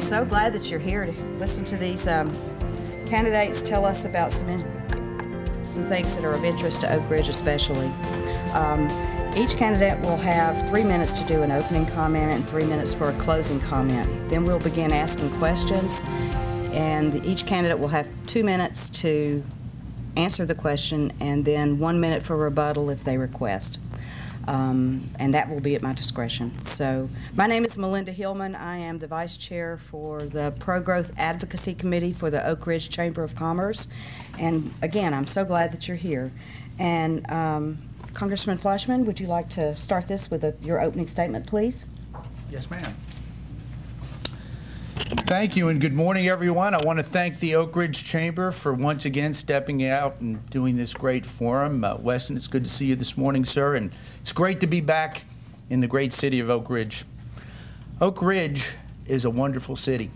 so glad that you're here to listen to these candidates tell us about some things that are of interest to Oak Ridge especially. Each candidate will have 3 minutes to do an opening comment and 3 minutes for a closing comment. Then we'll begin asking questions, and each candidate will have 2 minutes to answer the question and then 1 minute for rebuttal if they request. And that will be at my discretion. So my name is Melinda Hillman. I am the Vice Chair for the Pro-Growth Advocacy Committee for the Oak Ridge Chamber of Commerce. And again, I'm so glad that you're here. And Congressman Fleischmann, would you like to start this with your opening statement, please? Yes, ma'am. Thank you, and good morning, everyone. I want to thank the Oak Ridge Chamber for once again stepping out and doing this great forum. Weston, it's good to see you this morning, sir, and it's great to be back in the great city of Oak Ridge. Oak Ridge is a wonderful city.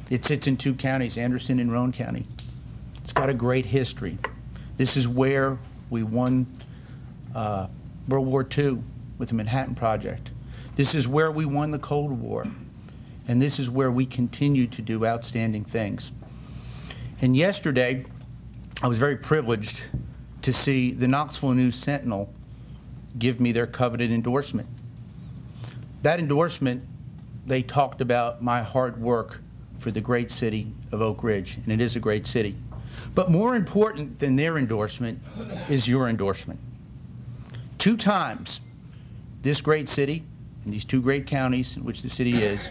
It sits in 2 counties, Anderson and Roane County. It's got a great history. This is where we won World War II with the Manhattan Project. This is where we won the Cold War. And this is where we continue to do outstanding things. And yesterday, I was very privileged to see the Knoxville News-Sentinel give me their coveted endorsement. That endorsement, they talked about my hard work for the great city of Oak Ridge, and it is a great city. But more important than their endorsement is your endorsement. 2 times, this great city and these 2 great counties in which the city is,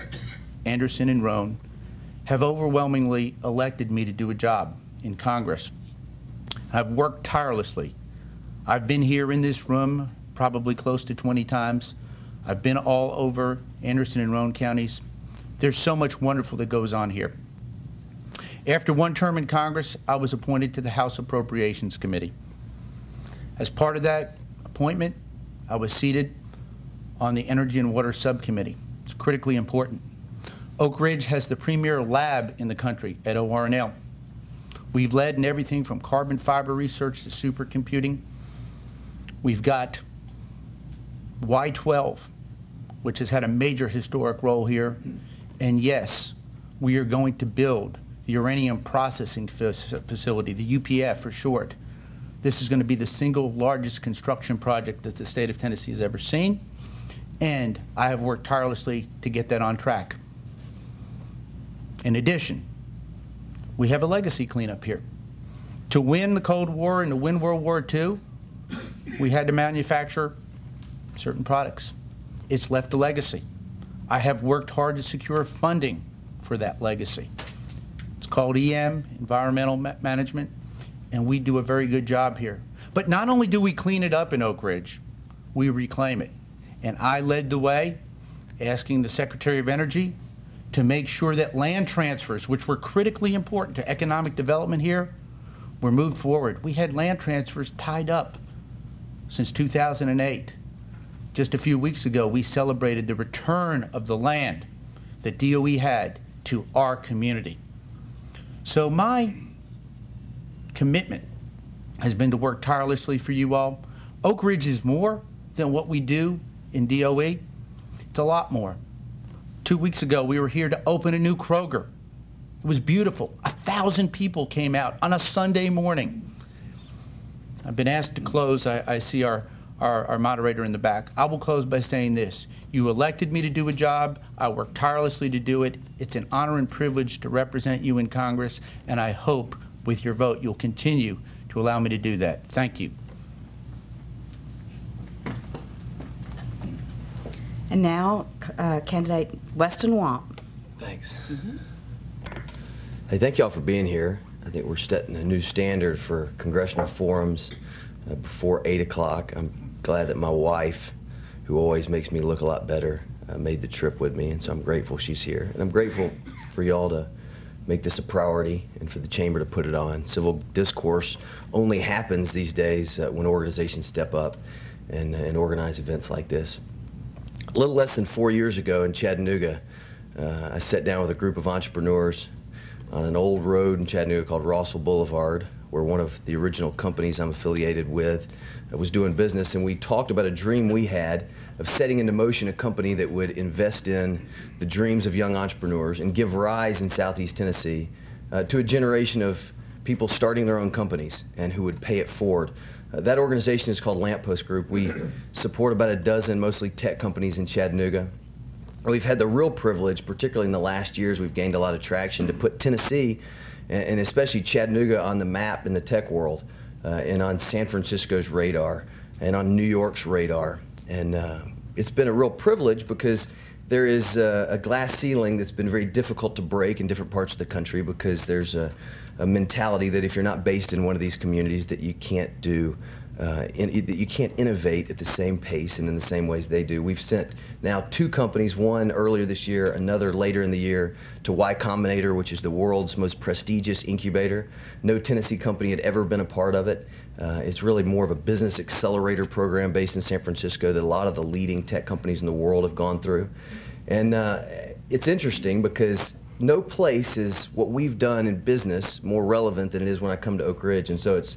Anderson and Roane, have overwhelmingly elected me to do a job in Congress. I've worked tirelessly. I've been here in this room probably close to 20 times. I've been all over Anderson and Roane counties. There's so much wonderful that goes on here. After 1 term in Congress, I was appointed to the House Appropriations Committee. As part of that appointment, I was seated on the Energy and Water Subcommittee. It's critically important. Oak Ridge has the premier lab in the country at ORNL. We've led in everything from carbon fiber research to supercomputing. We've got Y12, which has had a major historic role here. And yes, we are going to build the uranium processing facility, the UPF for short. This is going to be the single largest construction project that the state of Tennessee has ever seen. And I have worked tirelessly to get that on track. In addition, we have a legacy cleanup here. To win the Cold War and to win World War II, we had to manufacture certain products. It's left a legacy. I have worked hard to secure funding for that legacy. It's called EM, Environmental Management, and we do a very good job here. But not only do we clean it up in Oak Ridge, we reclaim it. And I led the way, asking the Secretary of Energy to make sure that land transfers, which were critically important to economic development here, were moved forward. We had land transfers tied up since 2008. Just a few weeks ago, we celebrated the return of the land that DOE had to our community. So my commitment has been to work tirelessly for you all. Oak Ridge is more than what we do in DOE. It's a lot more. 2 weeks ago, we were here to open a new Kroger. It was beautiful. 1,000 people came out on a Sunday morning. I've been asked to close. I see our moderator in the back. I will close by saying this. You elected me to do a job. I worked tirelessly to do it. It's an honor and privilege to represent you in Congress, and I hope with your vote you'll continue to allow me to do that. Thank you. And now, candidate Weston Wamp. Thanks. Hey, thank y'all for being here. I think we're setting a new standard for congressional forums before 8 o'clock. I'm glad that my wife, who always makes me look a lot better, made the trip with me, and so I'm grateful she's here. And I'm grateful for y'all to make this a priority and for the Chamber to put it on. Civil discourse only happens these days when organizations step up and organize events like this. A little less than 4 years ago in Chattanooga, I sat down with a group of entrepreneurs on an old road in Chattanooga called Rossville Boulevard, where one of the original companies I'm affiliated with was doing business, and we talked about a dream we had of setting into motion a company that would invest in the dreams of young entrepreneurs and give rise in Southeast Tennessee to a generation of people starting their own companies and who would pay it forward. That organization is called Lamppost Group. We support about a dozen, mostly tech companies in Chattanooga. We've had the real privilege, particularly in the last years, we've gained a lot of traction to put Tennessee, and especially Chattanooga, on the map in the tech world, and on San Francisco's radar, and on New York's radar. And it's been a real privilege because there is a glass ceiling that's been very difficult to break in different parts of the country, because there's a mentality that if you're not based in one of these communities that you can't do, that you can't innovate at the same pace and in the same ways they do. We've sent now 2 companies, one earlier this year, another later in the year, to Y Combinator, which is the world's most prestigious incubator. No Tennessee company had ever been a part of it. It's really more of a business accelerator program based in San Francisco that a lot of the leading tech companies in the world have gone through. And it's interesting because no place is what we've done in business more relevant than it is when I come to Oak Ridge. And so it's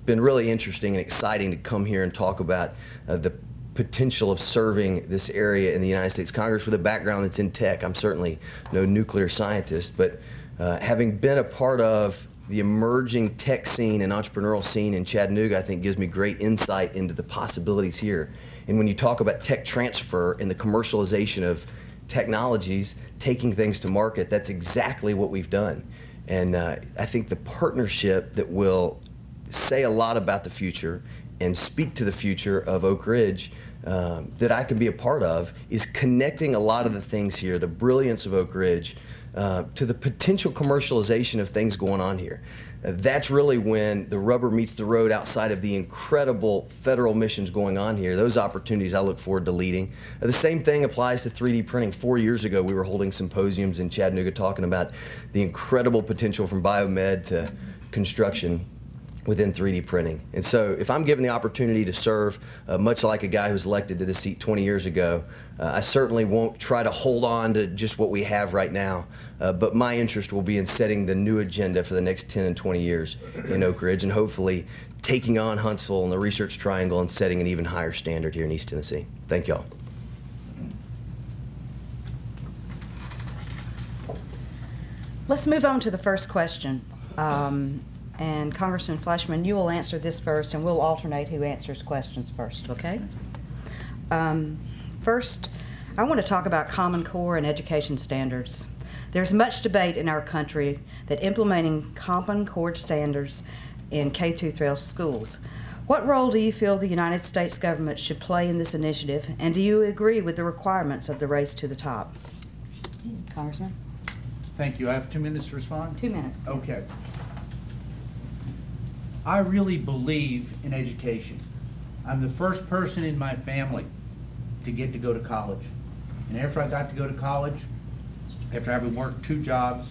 been really interesting and exciting to come here and talk about the potential of serving this area in the United States Congress with a background that's in tech. I'm certainly no nuclear scientist, but having been a part of the emerging tech scene and entrepreneurial scene in Chattanooga, I think gives me great insight into the possibilities here. And when you talk about tech transfer and the commercialization of technologies, taking things to market, that's exactly what we've done. And I think the partnership that will say a lot about the future and speak to the future of Oak Ridge that I can be a part of is connecting a lot of the things here, the brilliance of Oak Ridge, to the potential commercialization of things going on here. That's really when the rubber meets the road outside of the incredible federal missions going on here. Those opportunities I look forward to leading. The same thing applies to 3D printing. 4 years ago, we were holding symposiums in Chattanooga talking about the incredible potential from biomed to construction within 3D printing. And so if I'm given the opportunity to serve, much like a guy who was elected to this seat 20 years ago, I certainly won't try to hold on to just what we have right now, but my interest will be in setting the new agenda for the next 10 and 20 years in Oak Ridge, and hopefully taking on Huntsville and the Research Triangle and setting an even higher standard here in East Tennessee. Thank y'all. Let's move on to the first question. And Congressman Fleischmann, you will answer this first, and we'll alternate who answers questions first, okay? First, I want to talk about Common Core and education standards. There's much debate in our country that implementing Common Core standards in K-12 schools. What role do you feel the United States government should play in this initiative, and do you agree with the requirements of the race to the top? Congressman? Thank you. I have 2 minutes to respond? 2 minutes. Yes. Okay. I really believe in education. I'm the first person in my family to get to go to college. And after I got to go to college, after having worked 2 jobs,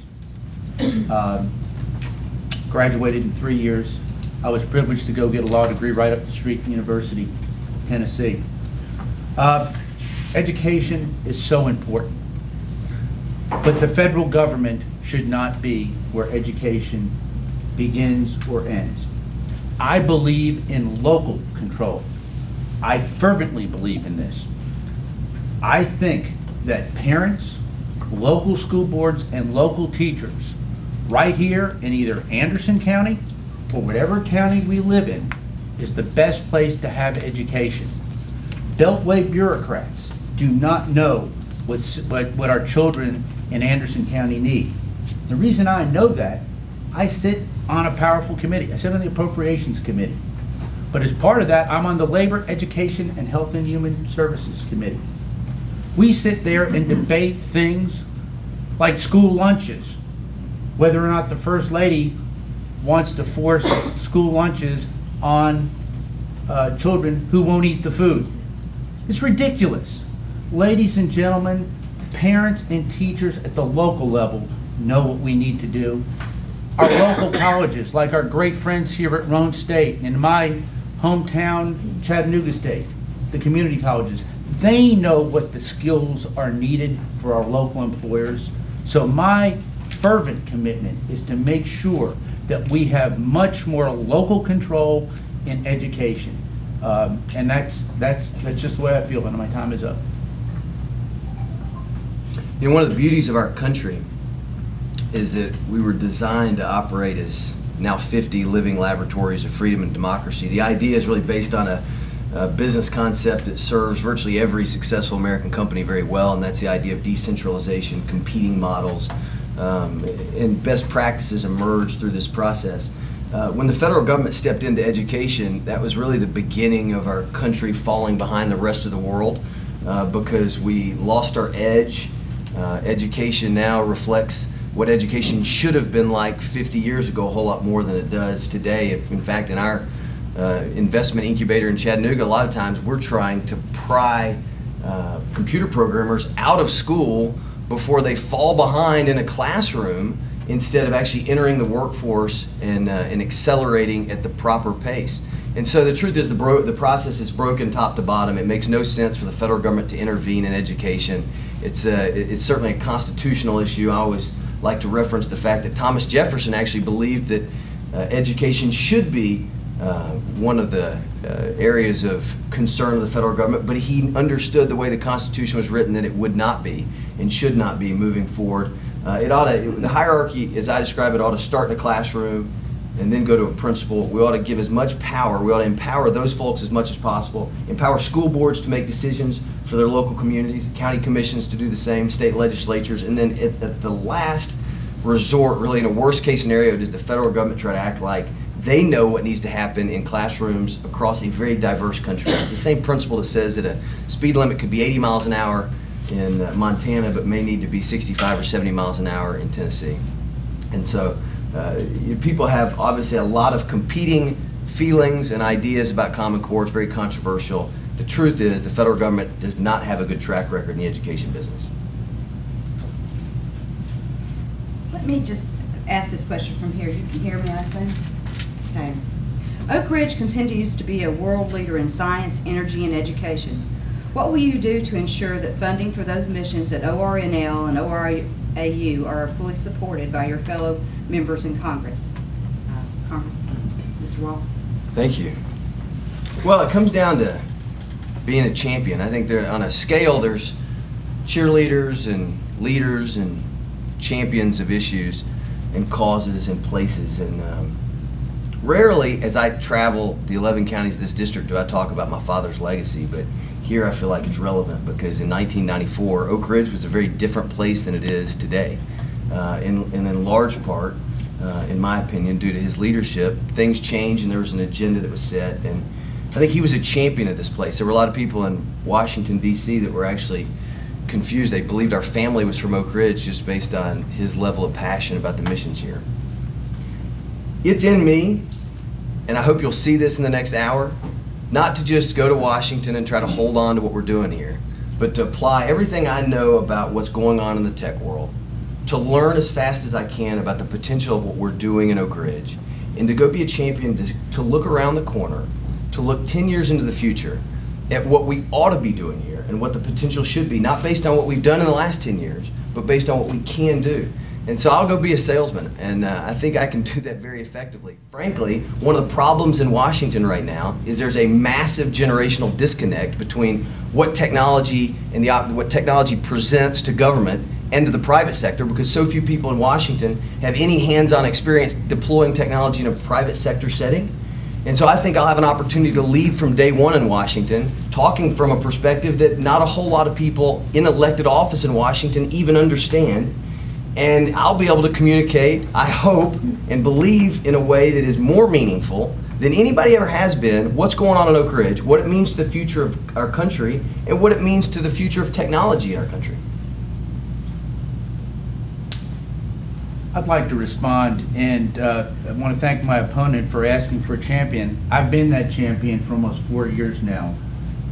graduated in 3 years, I was privileged to go get a law degree right up the street from University of Tennessee. Education is so important, but the federal government should not be where education begins or ends. I believe in local control. I fervently believe in this. I think that parents, local school boards, and local teachers right here in either Anderson County or whatever county we live in is the best place to have education. Beltway bureaucrats do not know what our children in Anderson County need. The reason I know that, I sit on a powerful committee. I sit on the Appropriations Committee. But as part of that, I'm on the Labor, Education, and Health and Human Services Committee. We sit there and debate things like school lunches, whether or not the First Lady wants to force school lunches on children who won't eat the food. It's ridiculous. Ladies and gentlemen, parents and teachers at the local level know what we need to do. Our local colleges, like our great friends here at Roane State, in my hometown, Chattanooga State, the community colleges, they know what the skills are needed for our local employers. So my fervent commitment is to make sure that we have much more local control in education. And that's just the way I feel, and my time is up. You know, one of the beauties of our country is that we were designed to operate as now 50 living laboratories of freedom and democracy. The idea is really based on a business concept that serves virtually every successful American company very well, and that's the idea of decentralization, competing models, and best practices emerge through this process. When the federal government stepped into education, that was really the beginning of our country falling behind the rest of the world because we lost our edge. Education now reflects what education should have been like 50 years ago, a whole lot more than it does today. In fact, in our investment incubator in Chattanooga, a lot of times we're trying to pry computer programmers out of school before they fall behind in a classroom, instead of actually entering the workforce and accelerating at the proper pace. And so the truth is the process is broken top to bottom. It makes no sense for the federal government to intervene in education. It's certainly a constitutional issue. I always like to reference the fact that Thomas Jefferson actually believed that education should be one of the areas of concern of the federal government, but he understood the way the Constitution was written that it would not be and should not be moving forward. The hierarchy, as I describe it, ought to start in a classroom and then go to a principal. We ought to give as much power. We ought to empower those folks as much as possible. Empower school boards to make decisions for their local communities, county commissions to do the same, state legislatures, and then at the last resort, really in a worst case scenario, does the federal government try to act like they know what needs to happen in classrooms across a very diverse country. It's the same principle that says that a speed limit could be 80 miles an hour in Montana, but may need to be 65 or 70 miles an hour in Tennessee. And so people have obviously a lot of competing feelings and ideas about Common Core. It's very controversial. The truth is the federal government does not have a good track record in the education business. Let me just ask this question from here. You can hear me, I assume? Okay. Oak Ridge continues to be a world leader in science, energy, and education. What will you do to ensure that funding for those missions at ORNL and ORAU are fully supported by your fellow members in Congress? Mr. Wamp. Thank you. Well, it comes down to being a champion. I think on a scale, there's cheerleaders and leaders and champions of issues and causes and places. And rarely, as I travel the 11 counties of this district, do I talk about my father's legacy, but here I feel like it's relevant because in 1994, Oak Ridge was a very different place than it is today. And in large part, in my opinion, due to his leadership, things changed and there was an agenda that was set. And I think he was a champion of this place. There were a lot of people in Washington, D.C. that were actually confused. They believed our family was from Oak Ridge just based on his level of passion about the missions here. It's in me, and I hope you'll see this in the next hour, not to just go to Washington and try to hold on to what we're doing here, but to apply everything I know about what's going on in the tech world, to learn as fast as I can about the potential of what we're doing in Oak Ridge, and to go be a champion to look around the corner, to look 10 years into the future at what we ought to be doing here and what the potential should be, not based on what we've done in the last 10 years, but based on what we can do. And so I'll go be a salesman, and I think I can do that very effectively. Frankly, one of the problems in Washington right now is there's a massive generational disconnect between what technology and what technology presents to government and to the private sector, because so few people in Washington have any hands-on experience deploying technology in a private sector setting. And so I think I'll have an opportunity to lead from day one in Washington, talking from a perspective that not a whole lot of people in elected office in Washington even understand. And I'll be able to communicate, I hope, and believe in a way that is more meaningful than anybody ever has been, what's going on in Oak Ridge, what it means to the future of our country, and what it means to the future of technology in our country. I'd like to respond, and I want to thank my opponent for asking for a champion. I've been that champion for almost 4 years now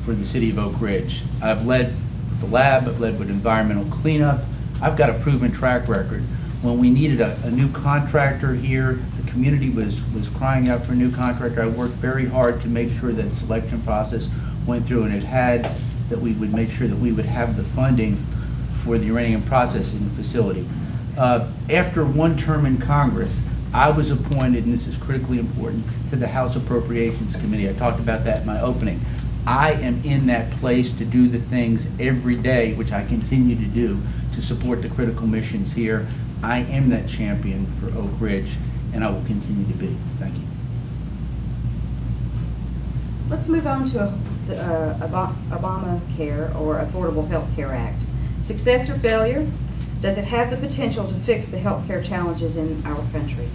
for the city of Oak Ridge. I've led the lab, I've led with environmental cleanup. I've got a proven track record. When we needed a new contractor here, the community was crying out for a new contractor. I worked very hard to make sure that the selection process went through, and it had, that we would make sure that we would have the funding for the uranium processing facility. After one term in Congress, I was appointed, and this is critically important, to the House Appropriations Committee. I talked about that in my opening. I am in that place to do the things every day, which I continue to do, to support the critical missions here. I am that champion for Oak Ridge, and I will continue to be. Thank you. Let's move on to the Obamacare, or Affordable Health Care Act. Success or failure? Does it have the potential to fix the healthcare challenges in our country?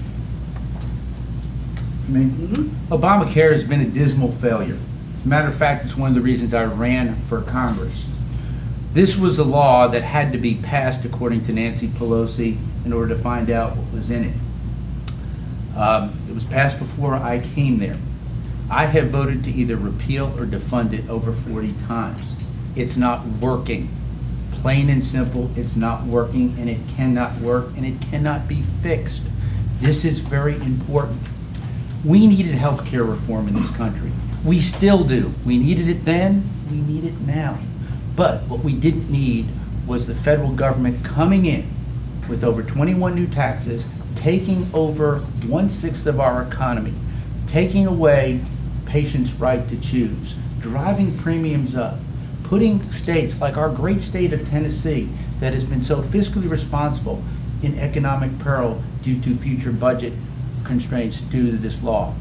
Obamacare has been a dismal failure. As a matter of fact, it's one of the reasons I ran for Congress. This was a law that had to be passed, according to Nancy Pelosi, in order to find out what was in it. It was passed before I came there. I have voted to either repeal or defund it over 40 times. It's not working. Plain and simple, it's not working, and it cannot work, and it cannot be fixed. This is very important. We needed health care reform in this country. We still do. We needed it then, we need it now. But what we didn't need was the federal government coming in with over 21 new taxes, taking over 1/6 of our economy, taking away patients' right to choose, driving premiums up, putting states like our great state of Tennessee that has been so fiscally responsible in economic peril due to future budget constraints due to this law.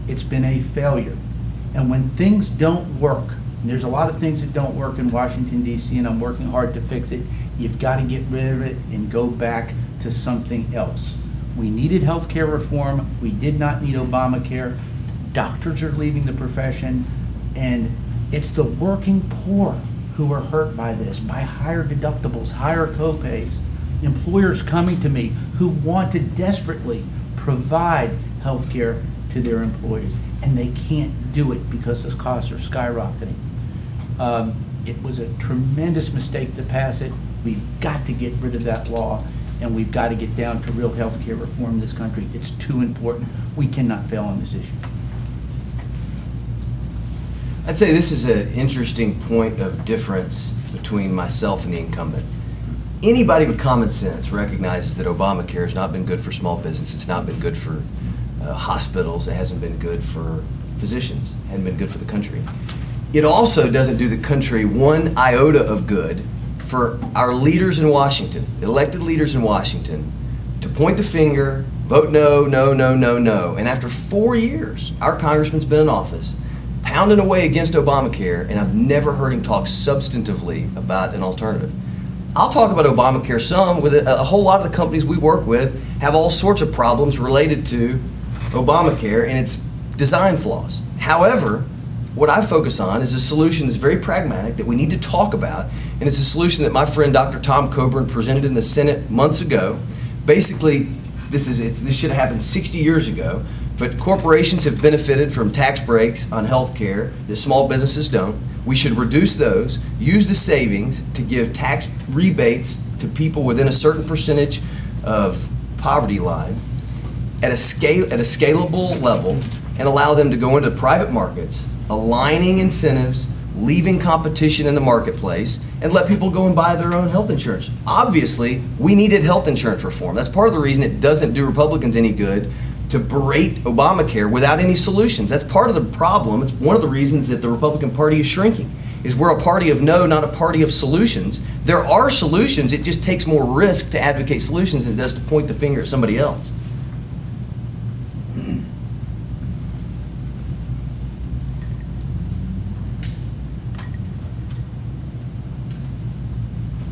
It's been a failure. And when things don't work, and there's a lot of things that don't work in Washington, D.C., and I'm working hard to fix it, you've got to get rid of it and go back to something else. We needed health care reform. We did not need Obamacare. Doctors are leaving the profession, and it's the working poor who are hurt by this, by higher deductibles, higher copays. Employers coming to me who want to desperately provide health care to their employees, and they can't do it because the costs are skyrocketing. It was a tremendous mistake to pass it. We've got to get rid of that law, and we've got to get down to real health care reform in this country. It's too important. We cannot fail on this issue. I'd say this is an interesting point of difference between myself and the incumbent. Anybody with common sense recognizes that Obamacare has not been good for small business. It's not been good for hospitals. It hasn't been good for physicians. It hasn't been good for the country. It also doesn't do the country one iota of good for our leaders in Washington, elected leaders in Washington, to point the finger, vote no, no, no, no, no. And after 4 years, our congressman's been in office, pounding away against Obamacare, and I've never heard him talk substantively about an alternative. I'll talk about Obamacare some. With a whole lot of the companies we work with have all sorts of problems related to Obamacare and its design flaws. However, what I focus on is a solution that's very pragmatic that we need to talk about, and it's a solution that my friend Dr. Tom Coburn presented in the Senate months ago. Basically, this should have happened 60 years ago, but corporations have benefited from tax breaks on health care that small businesses don't. We should reduce those, use the savings to give tax rebates to people within a certain percentage of poverty line at a scalable level, and allow them to go into private markets, aligning incentives, leaving competition in the marketplace, and let people go and buy their own health insurance. Obviously, we needed health insurance reform. That's part of the reason it doesn't do Republicans any good to berate Obamacare without any solutions. That's part of the problem. It's one of the reasons that the Republican Party is shrinking, is we're a party of no, not a party of solutions. There are solutions, it just takes more risk to advocate solutions than it does to point the finger at somebody else.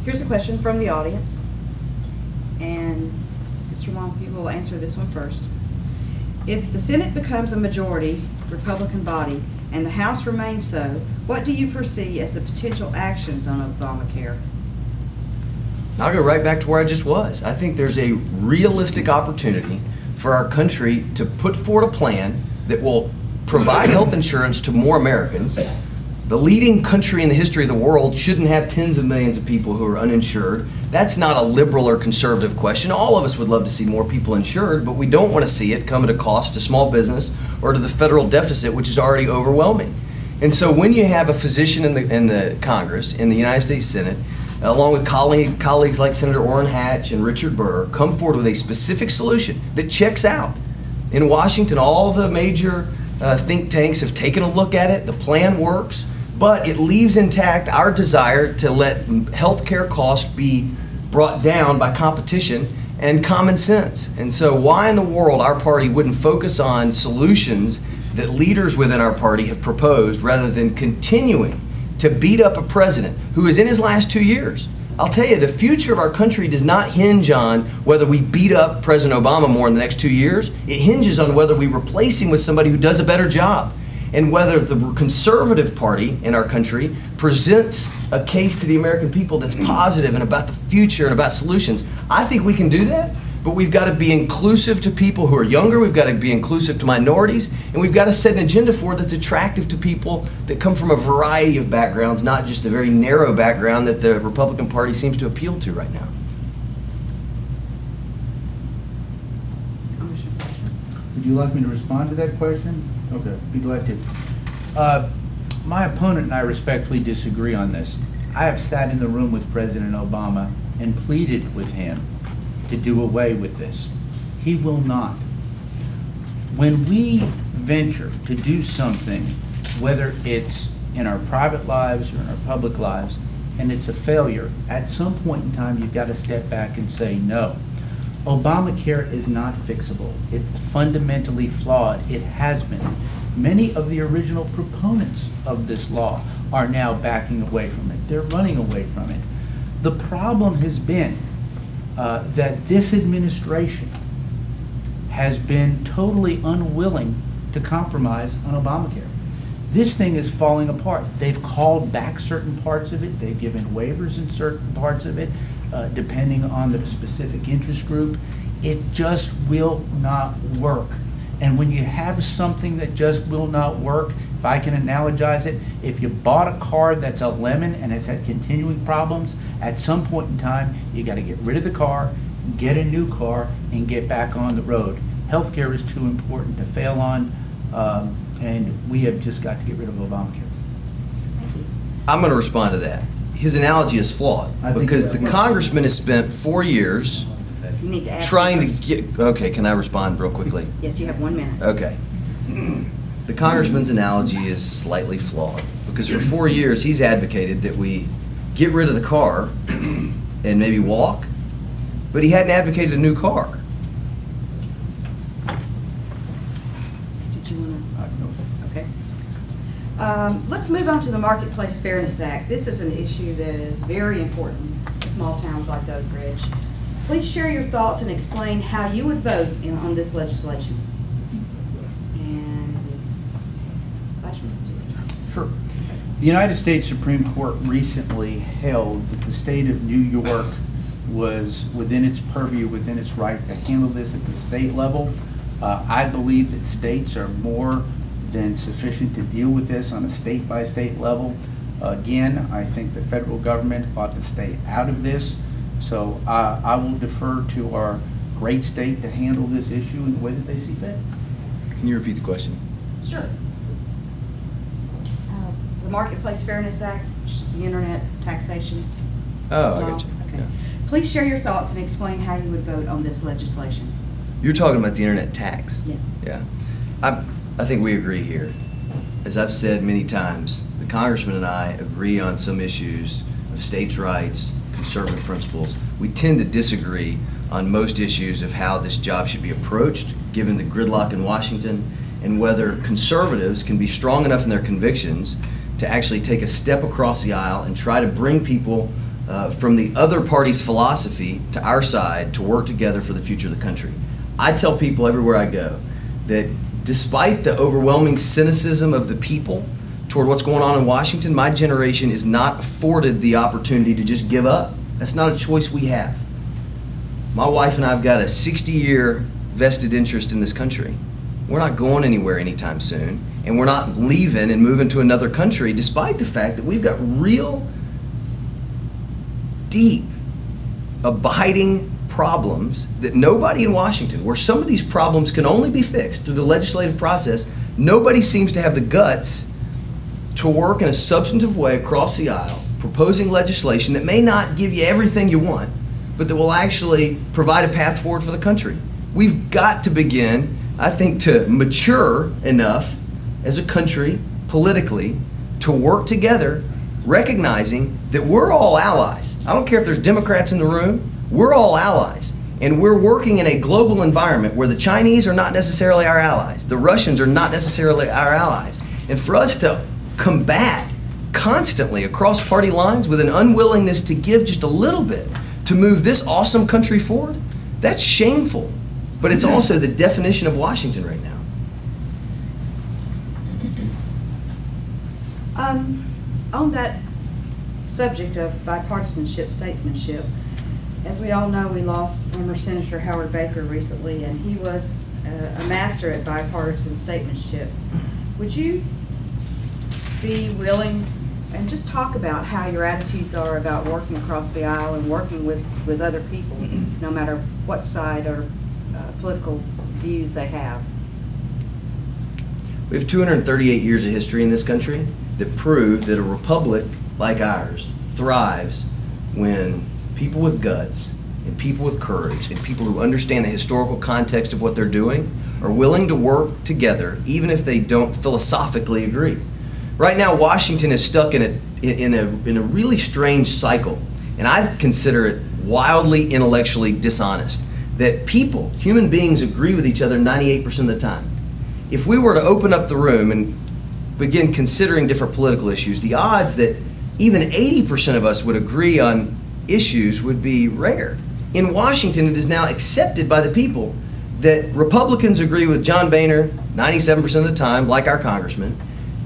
Here's a question from the audience, and Mr. Wamp, you will answer this one first. If the Senate becomes a majority Republican body and the House remains so, what do you foresee as the potential actions on Obamacare? I'll go right back to where I just was. I think there's a realistic opportunity for our country to put forward a plan that will provide health insurance to more Americans. The leading country in the history of the world shouldn't have tens of millions of people who are uninsured. That's not a liberal or conservative question. All of us would love to see more people insured, but we don't want to see it come at a cost to small business or to the federal deficit, which is already overwhelming. And so when you have a physician in the Congress, in the United States Senate, along with colleagues like Senator Orrin Hatch and Richard Burr, come forward with a specific solution that checks out. In Washington, all the major think tanks have taken a look at it. The plan works, but it leaves intact our desire to let healthcare costs be brought down by competition and common sense. And so why in the world our party wouldn't focus on solutions that leaders within our party have proposed rather than continuing to beat up a president who is in his last 2 years. I'll tell you, the future of our country does not hinge on whether we beat up President Obama more in the next 2 years. It hinges on whether we replace him with somebody who does a better job, and whether the conservative party in our country presents a case to the American people that's positive and about the future and about solutions. I think we can do that, but we've got to be inclusive to people who are younger, we've got to be inclusive to minorities, and we've got to set an agenda for it that's attractive to people that come from a variety of backgrounds, not just the very narrow background that the Republican Party seems to appeal to right now. Would you like me to respond to that question? Okay, be glad to. My opponent and I respectfully disagree on this. I have sat in the room with President Obama and pleaded with him to do away with this. He will not. When we venture to do something, whether it's in our private lives or in our public lives, and it's a failure, at some point in time you've got to step back and say no. Obamacare is not fixable. It's fundamentally flawed. It has been. Many of the original proponents of this law are now backing away from it. They're running away from it. The problem has been that this administration has been totally unwilling to compromise on Obamacare. This thing is falling apart. They've called back certain parts of it. They've given waivers in certain parts of it, depending on the specific interest group. It just will not work. And when you have something that just will not work, if I can analogize it, if you bought a car that's a lemon and it's had continuing problems, at some point in time, you got to get rid of the car, get a new car, and get back on the road. Healthcare is too important to fail on, and we have just got to get rid of Obamacare. I'm going to respond to that. His analogy is flawed because the congressman has spent 4 years trying to get. Okay, can I respond real quickly? Yes, you have 1 minute. Okay. The congressman's analogy is slightly flawed because for 4 years he's advocated that we get rid of the car and maybe walk, but he hadn't advocated a new car. Did you want to? Okay. Let's move on to the Marketplace Fairness Act. This is an issue that is very important to small towns like Oak Ridge. Please share your thoughts and explain how you would vote on this legislation. And Ms. Fleischmann. Sure. The United States Supreme Court recently held that the state of New York was within its purview, within its right to handle this at the state level. I believe that states are more than sufficient to deal with this on a state-by-state level. Again, I think the federal government ought to stay out of this. So I will defer to our great state to handle this issue in the way that they see fit. Can you repeat the question? Sure. The Marketplace Fairness Act, which is the internet taxation. Oh, I got you. Okay. Yeah. Please share your thoughts and explain how you would vote on this legislation. You're talking about the internet tax? Yes. Yeah. I think we agree here. As I've said many times, the congressman and I agree on some issues of states' rights, conservative principles. We tend to disagree on most issues of how this job should be approached, given the gridlock in Washington, and whether conservatives can be strong enough in their convictions to actually take a step across the aisle and try to bring people from the other party's philosophy to our side to work together for the future of the country. I tell people everywhere I go that despite the overwhelming cynicism of the people toward what's going on in Washington, my generation is not afforded the opportunity to just give up. That's not a choice we have. My wife and I have got a 60-year vested interest in this country. We're not going anywhere anytime soon, and we're not leaving and moving to another country, despite the fact that we've got real, deep, abiding problems that nobody in Washington, where some of these problems can only be fixed through the legislative process, nobody seems to have the guts to work in a substantive way across the aisle proposing legislation that may not give you everything you want, but that will actually provide a path forward for the country. We've got to begin, I think, to mature enough as a country politically to work together, recognizing that we're all allies. I don't care if there's Democrats in the room, we're all allies. And we're working in a global environment where the Chinese are not necessarily our allies, the Russians are not necessarily our allies. And for us to combat constantly across party lines with an unwillingness to give just a little bit to move this awesome country forward, that's shameful. But it's also the definition of Washington right now. On that subject of bipartisanship, statesmanship, as we all know, we lost former Senator Howard Baker recently, and he was a master at bipartisan statesmanship. Would you be willing, and just talk about how your attitudes are about working across the aisle and working with other people, no matter what side or political views they have? We have 238 years of history in this country that prove that a republic like ours thrives when people with guts and people with courage and people who understand the historical context of what they're doing are willing to work together even if they don't philosophically agree. Right now, Washington is stuck in a really strange cycle, and I consider it wildly intellectually dishonest, that people, human beings, agree with each other 98% of the time. If we were to open up the room and begin considering different political issues, the odds that even 80% of us would agree on issues would be rare. In Washington, it is now accepted by the people that Republicans agree with John Boehner 97% of the time, like our congressman,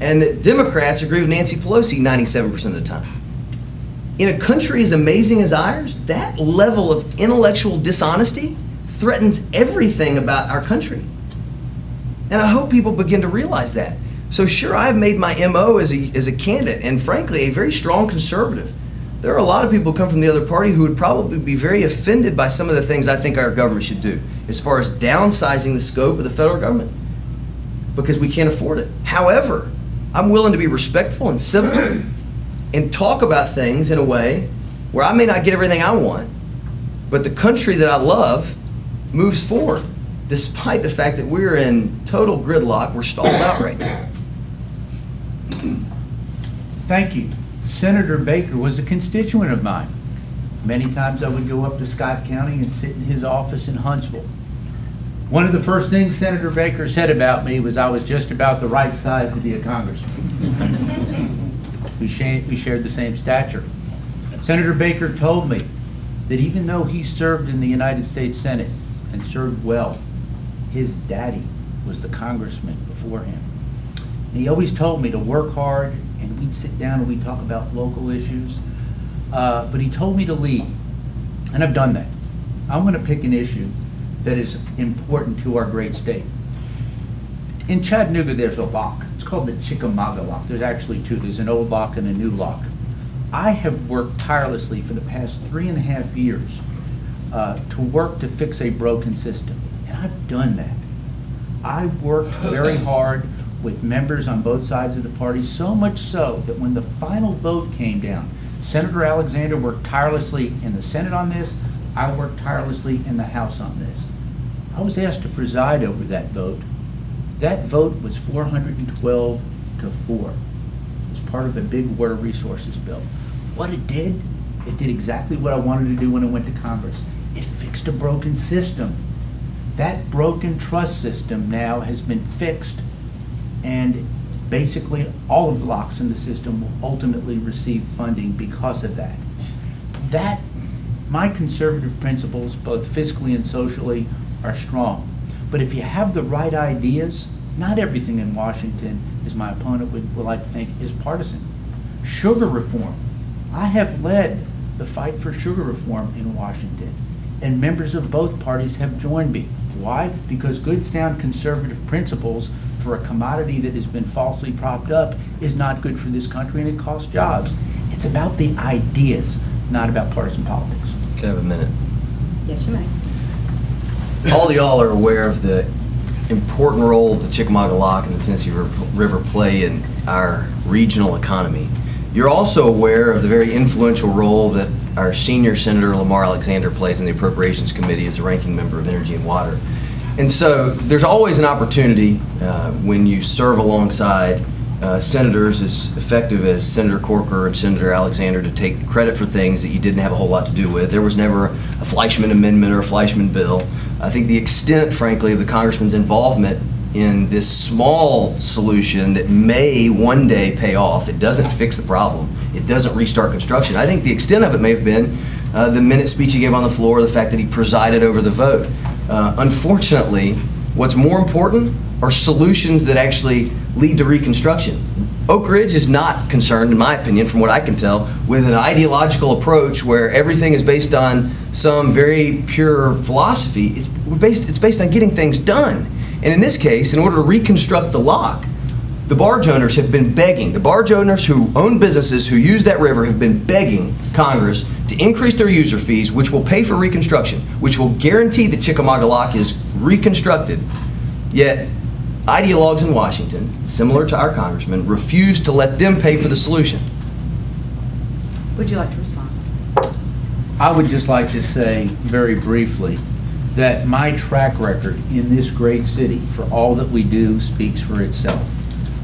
and that Democrats agree with Nancy Pelosi 97% of the time. In a country as amazing as ours, that level of intellectual dishonesty threatens everything about our country. And I hope people begin to realize that. So sure, I've made my MO as a candidate, and frankly, a very strong conservative. There are a lot of people who come from the other party who would probably be very offended by some of the things I think our government should do, as far as downsizing the scope of the federal government, because we can't afford it. However, I'm willing to be respectful and civil and talk about things in a way where I may not get everything I want, but the country that I love moves forward, despite the fact that we're in total gridlock. We're stalled out right now. Thank you. Senator Baker was a constituent of mine. Many times I would go up to Scott County and sit in his office in Huntsville. One of the first things Senator Baker said about me was I was just about the right size to be a congressman. We shared the same stature. Senator Baker told me that even though he served in the United States Senate and served well, his daddy was the congressman before him. And he always told me to work hard, and we'd sit down and we'd talk about local issues. But he told me to lead, and I've done that. I'm going to pick an issue that is important to our great state. In Chattanooga, there's a lock. It's called the Chickamauga lock. There's actually two. There's an old lock and a new lock. I have worked tirelessly for the past 3.5 years to work to fix a broken system, and I've done that. I worked very hard with members on both sides of the party, so much so that when the final vote came down, Senator Alexander worked tirelessly in the Senate on this, I worked tirelessly in the House on this. I was asked to preside over that vote. That vote was 412 to 4. It was part of a big water resources bill. What it did exactly what I wanted to do when I went to Congress. It fixed a broken system. That broken trust system now has been fixed, and basically all of the locks in the system will ultimately receive funding because of that. My conservative principles, both fiscally and socially, are strong. But if you have the right ideas, not everything in Washington, as my opponent would like to think, is partisan. Sugar reform. I have led the fight for sugar reform in Washington, and members of both parties have joined me. Why? Because good, sound conservative principles for a commodity that has been falsely propped up is not good for this country, and it costs jobs. It's about the ideas, not about partisan politics. Can I have a minute? Yes, you may. All of y'all are aware of the important role the Chickamauga Lock and the Tennessee River play in our regional economy. You're also aware of the very influential role that our senior Senator Lamar Alexander plays in the Appropriations Committee as a ranking member of Energy and Water. And so there's always an opportunity when you serve alongside senators as effective as Senator Corker and Senator Alexander to take credit for things that you didn't have a whole lot to do with. There was never a Fleischmann amendment or a Fleischmann bill. I think the extent, frankly, of the congressman's involvement in this small solution that may one day pay off, it doesn't fix the problem, it doesn't restart construction. I think the extent of it may have been the minute speech he gave on the floor, the fact that he presided over the vote. Unfortunately, what's more important are solutions that actually lead to reconstruction. Oak Ridge is not concerned, in my opinion, from what I can tell, with an ideological approach where everything is based on some very pure philosophy. It's based on getting things done. And in this case, in order to reconstruct the lock, the barge owners have been begging. The barge owners who own businesses who use that river have been begging Congress to increase their user fees, which will pay for reconstruction, which will guarantee that Chickamauga Lock is reconstructed. Yet, ideologues in Washington, similar to our congressman, refuse to let them pay for the solution. Would you like to respond? I would just like to say very briefly that my track record in this great city for all that we do speaks for itself.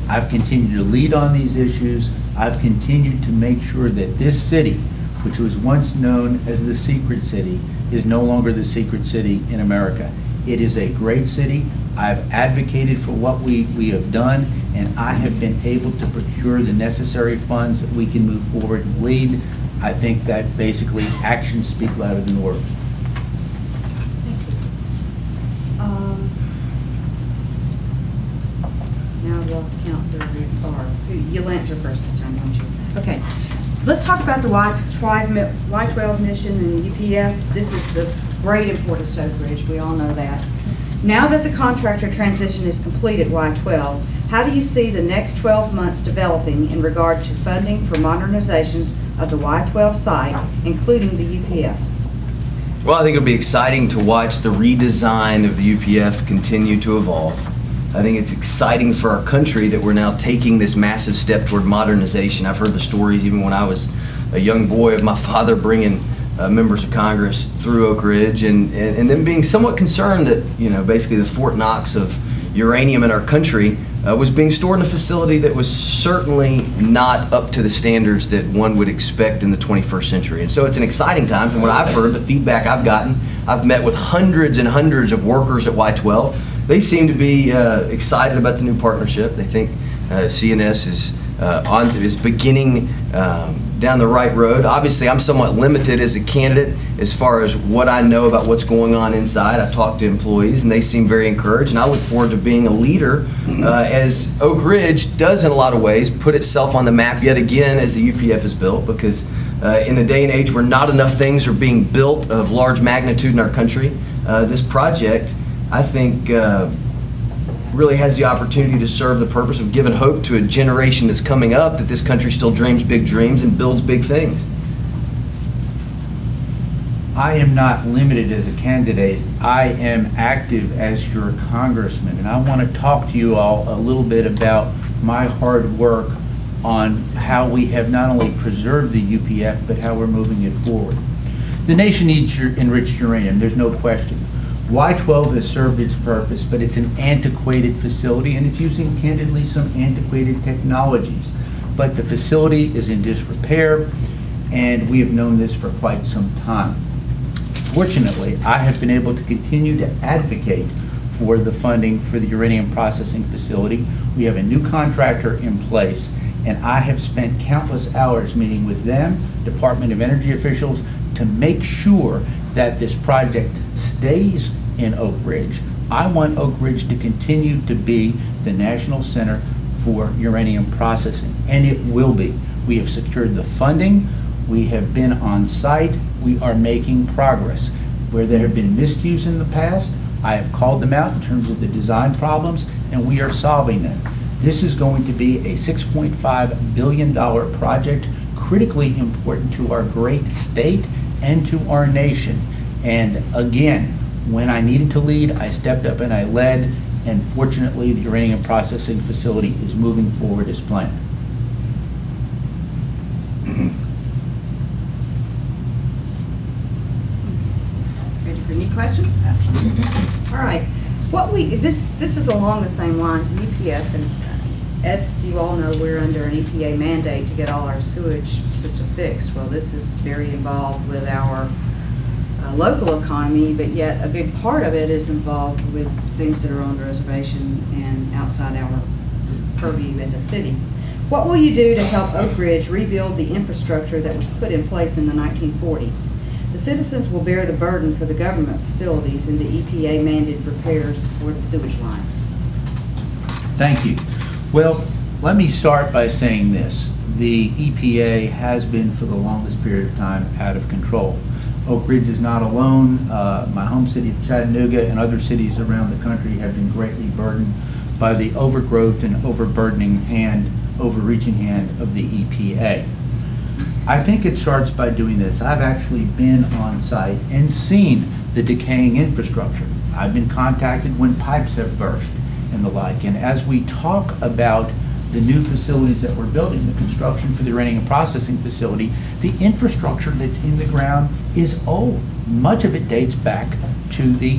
I've continued to lead on these issues. I've continued to make sure that this city, which was once known as the secret city, is no longer the secret city in America. It is a great city. I've advocated for what we have done, and I have been able to procure the necessary funds that we can move forward and lead. I think that basically actions speak louder than words. Now I've lost count who you'll answer first this time, don't you? Okay. Let's talk about the Y12 mission and the UPF. This is of great importance to Oak Ridge. We all know that. Now that the contractor transition is complete at Y12, how do you see the next 12 months developing in regard to funding for modernization of the Y12 site, including the UPF? Well, I think it'll be exciting to watch the redesign of the UPF continue to evolve. I think it's exciting for our country that we're now taking this massive step toward modernization. I've heard the stories even when I was a young boy of my father bringing members of Congress through Oak Ridge and then being somewhat concerned that, you know, basically the Fort Knox of uranium in our country was being stored in a facility that was certainly not up to the standards that one would expect in the 21st century. And so it's an exciting time. From what I've heard, the feedback I've gotten, I've met with hundreds and hundreds of workers at Y12. They seem to be excited about the new partnership. They think CNS is beginning down the right road. Obviously, I'm somewhat limited as a candidate as far as what I know about what's going on inside. I talk to employees, and they seem very encouraged, and I look forward to being a leader as Oak Ridge does, in a lot of ways, put itself on the map yet again as the UPF is built, because in a day and age where not enough things are being built of large magnitude in our country, this project, I think, really has the opportunity to serve the purpose of giving hope to a generation that's coming up that this country still dreams big dreams and builds big things. I am not limited as a candidate. I am active as your congressman, and I want to talk to you all a little bit about my hard work on how we have not only preserved the UPF, but how we're moving it forward. The nation needs enriched uranium, there's no question. Y12 has served its purpose, but it's an antiquated facility, and it's using, candidly, some antiquated technologies. But the facility is in disrepair, and we have known this for quite some time. Fortunately, I have been able to continue to advocate for the funding for the uranium processing facility. We have a new contractor in place, and I have spent countless hours meeting with them, Department of Energy officials, to make sure that this project stays in Oak Ridge. I want Oak Ridge to continue to be the national center for uranium processing, and it will be. We have secured the funding, we have been on site, we are making progress. Where there have been miscues in the past, I have called them out in terms of the design problems, and we are solving them. This is going to be a $6.5 billion project, critically important to our great state and to our nation. And again, when I needed to lead, I stepped up and I led, and fortunately the uranium processing facility is moving forward as planned. Any question? All right. This is along the same lines. UPF, and as you all know, we're under an EPA mandate to get all our sewage system fixed. Well, this is very involved with our local economy, but yet a big part of it is involved with things that are on the reservation and outside our purview as a city. What will you do to help Oak Ridge rebuild the infrastructure that was put in place in the 1940s? The citizens will bear the burden for the government facilities and the EPA mandated repairs for the sewage lines. Thank you. Well, let me start by saying this. The EPA has been, for the longest period of time, out of control. Oak Ridge is not alone. My home city of Chattanooga and other cities around the country have been greatly burdened by the overgrowth and overburdening hand, overreaching hand of the EPA. I think it starts by doing this. I've actually been on site and seen the decaying infrastructure. I've been contacted when pipes have burst and the like. And as we talk about the new facilities that we're building, the construction for the uranium processing facility, the infrastructure that's in the ground is old. Much of it dates back to the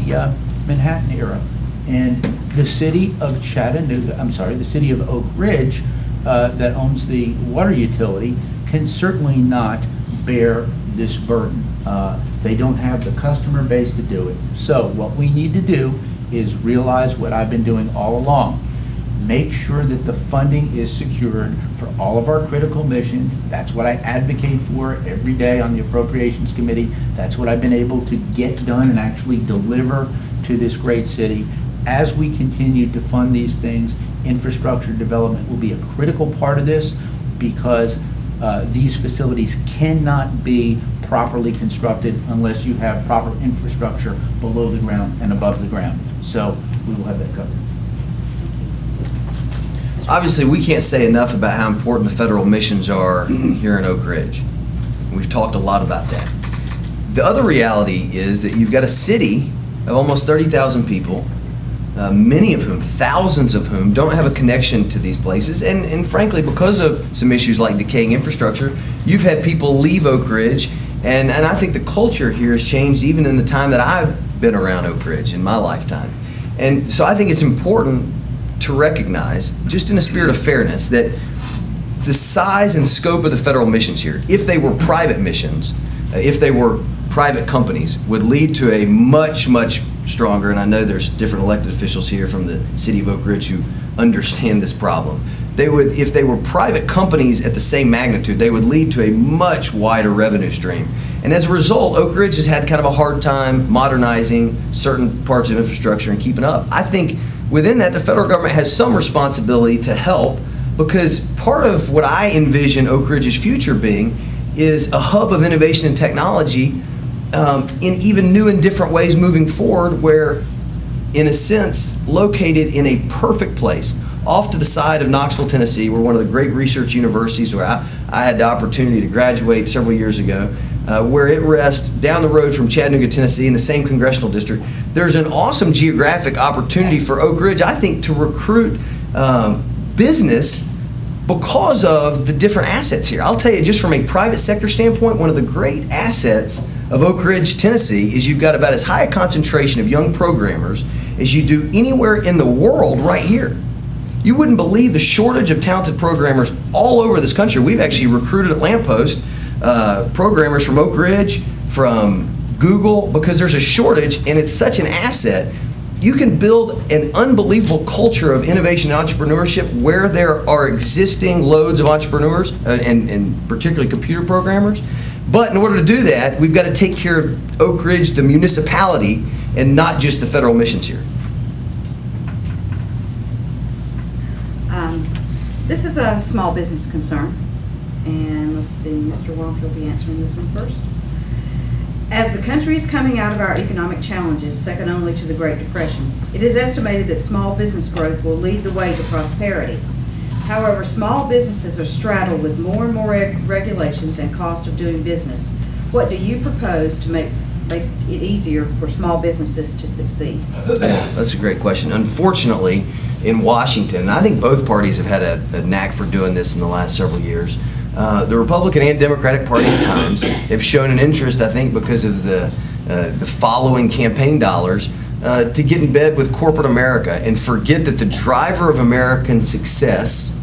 Manhattan era. And the city of Chattanooga, the city of Oak Ridge, that owns the water utility, can certainly not bear this burden. They don't have the customer base to do it. So what we need to do is realize what I've been doing all along. Make sure that the funding is secured for all of our critical missions. That's what I advocate for every day on the Appropriations Committee. That's what I've been able to get done and actually deliver to this great city. As we continue to fund these things, infrastructure development will be a critical part of this, because these facilities cannot be properly constructed unless you have proper infrastructure below the ground and above the ground. So we will have that covered. Obviously, we can't say enough about how important the federal missions are here in Oak Ridge. We've talked a lot about that. The other reality is that you've got a city of almost 30,000 people, many of whom, thousands of whom, don't have a connection to these places. And frankly, because of some issues like decaying infrastructure, you've had people leave Oak Ridge. And I think the culture here has changed even in the time that I've been around Oak Ridge in my lifetime. And so I think it's important to recognize, just in a spirit of fairness, that the size and scope of the federal missions here, if they were private missions, if they were private companies, would lead to a much, much stronger, and I know there's different elected officials here from the city of Oak Ridge who understand this problem. They would, if they were private companies at the same magnitude, they would lead to a much wider revenue stream. And as a result, Oak Ridge has had kind of a hard time modernizing certain parts of infrastructure and keeping up. I think within that, the federal government has some responsibility to help, because part of what I envision Oak Ridge's future being is a hub of innovation and technology in even new and different ways moving forward, where, in a sense, located in a perfect place off to the side of Knoxville, Tennessee. We're one of the great research universities where I had the opportunity to graduate several years ago, where it rests down the road from Chattanooga, Tennessee, in the same congressional district. There's an awesome geographic opportunity for Oak Ridge, I think, to recruit business because of the different assets here. I'll tell you, just from a private sector standpoint, one of the great assets of Oak Ridge, Tennessee, is you've got about as high a concentration of young programmers as you do anywhere in the world right here. You wouldn't believe the shortage of talented programmers all over this country. We've actually recruited at Lamppost programmers from Oak Ridge, from Google, because there's a shortage, and it's such an asset. You can build an unbelievable culture of innovation and entrepreneurship where there are existing loads of entrepreneurs, and particularly computer programmers. But in order to do that, we've got to take care of Oak Ridge, the municipality, and not just the federal missions here. This is a small business concern, and let's see, Mr. Wamp will be answering this one first. As the country is coming out of our economic challenges, second only to the Great Depression, it is estimated that small business growth will lead the way to prosperity. However, small businesses are straddled with more and more regulations and cost of doing business. What do you propose to make it easier for small businesses to succeed? That's a great question. Unfortunately, in Washington, I think both parties have had a knack for doing this in the last several years. The Republican and Democratic Party at times have shown an interest, I think, because of the the following campaign dollars to get in bed with corporate America and forget that the driver of American success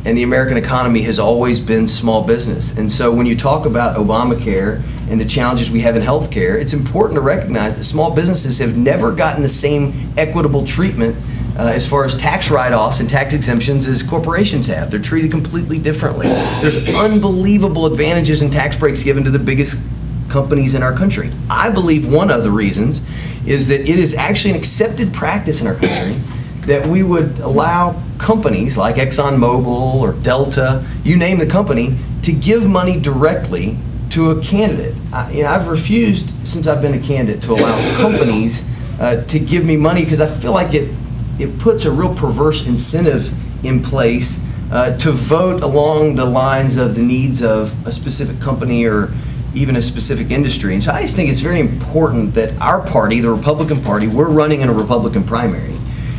and the American economy has always been small business. And so when you talk about Obamacare and the challenges we have in healthcare, it's important to recognize that small businesses have never gotten the same equitable treatment as far as tax write-offs and tax exemptions as corporations have. They're treated completely differently. There's unbelievable advantages and tax breaks given to the biggest companies in our country. I believe one of the reasons is that it is actually an accepted practice in our country that we would allow companies like ExxonMobil or Delta, you name the company, to give money directly to a candidate. I've refused, since I've been a candidate, to allow companies to give me money because I feel like it puts a real perverse incentive in place to vote along the lines of the needs of a specific company or even a specific industry. And so I just think it's very important that our party, the Republican Party, we're running in a Republican primary,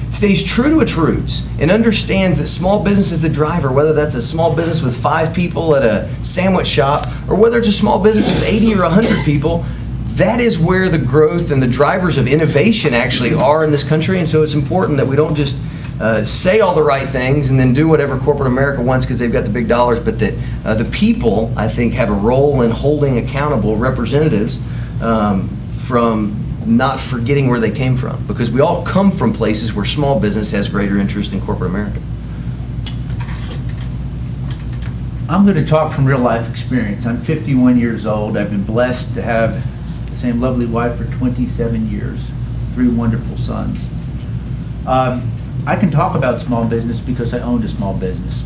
stays true to its roots and understands that small business is the driver, whether that's a small business with 5 people at a sandwich shop or whether it's a small business with 80 or 100 people. That is where the growth and the drivers of innovation actually are in this country. And so it's important that we don't just say all the right things and then do whatever corporate America wants because they've got the big dollars, but that the people, I think, have a role in holding accountable representatives from not forgetting where they came from, because we all come from places where small business has greater interest in corporate America. I'm going to talk from real life experience. I'm 51 years old. I've been blessed to have the same lovely wife for 27 years, 3 wonderful sons. I can talk about small business because I owned a small business.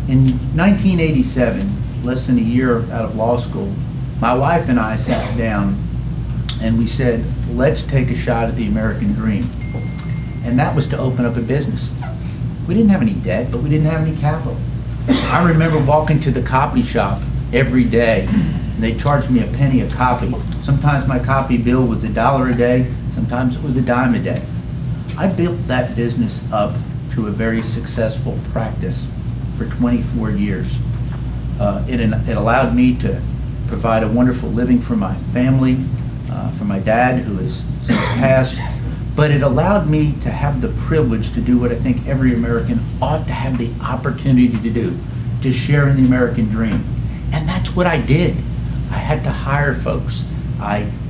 In 1987, less than a year out of law school, my wife and I sat down and we said, let's take a shot at the American dream. And that was to open up a business. We didn't have any debt, but we didn't have any capital. I remember walking to the copy shop every day, and they charged me a penny a copy. Sometimes my copy bill was $1 a day, sometimes it was $0.10 a day. I built that business up to a very successful practice for 24 years. It allowed me to provide a wonderful living for my family, for my dad, who has since passed, but it allowed me to have the privilege to do what I think every American ought to have the opportunity to do, to share in the American dream. And that's what I did. I had to hire folks.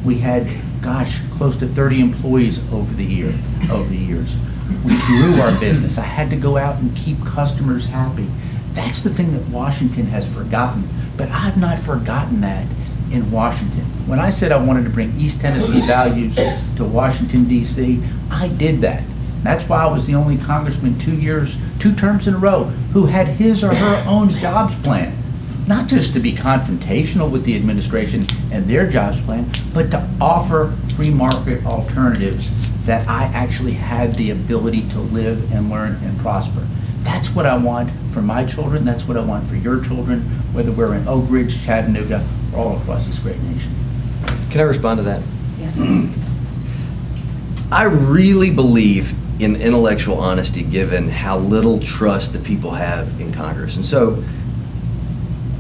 We had, gosh, close to 30 employees over the years. We grew our business. I had to go out and keep customers happy. That's the thing that Washington has forgotten, but I've not forgotten that in Washington. When I said I wanted to bring East Tennessee values to Washington, D.C., I did that. That's why I was the only congressman 2 terms in a row, who had his or her own jobs plan. Not just to be confrontational with the administration and their jobs plan, but to offer free market alternatives that I actually had the ability to live and learn and prosper. That's what I want for my children. That's what I want for your children, whether we're in Oak Ridge, Chattanooga, or all across this great nation. Can I respond to that? Yes. I really believe in intellectual honesty given how little trust the people have in Congress. And so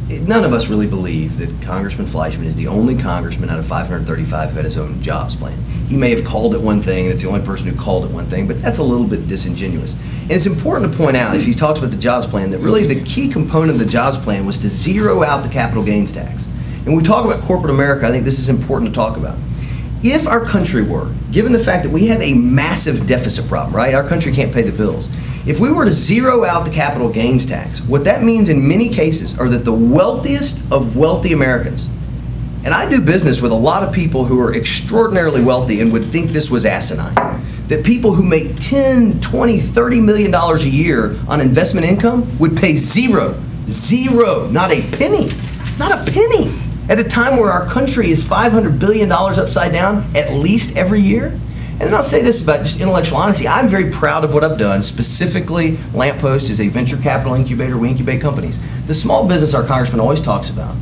none of us really believe that Congressman Fleischmann is the only congressman out of 535 who had his own jobs plan. He may have called it one thing, and it's the only person who called it one thing, but that's a little bit disingenuous. And it's important to point out, if he talks about the jobs plan, that really the key component of the jobs plan was to zero out the capital gains tax. And when we talk about corporate America, I think this is important to talk about. If our country were, given the fact that we have a massive deficit problem, right? Our country can't pay the bills. If we were to zero out the capital gains tax, what that means in many cases are that the wealthiest of wealthy Americans, and I do business with a lot of people who are extraordinarily wealthy and would think this was asinine, that people who make $10, $20, $30 million a year on investment income would pay zero, not a penny, at a time where our country is $500 billion upside down at least every year. And then I'll say this about just intellectual honesty. I'm very proud of what I've done. Specifically, Lamppost is a venture capital incubator. We incubate companies. The small business our congressman always talks about,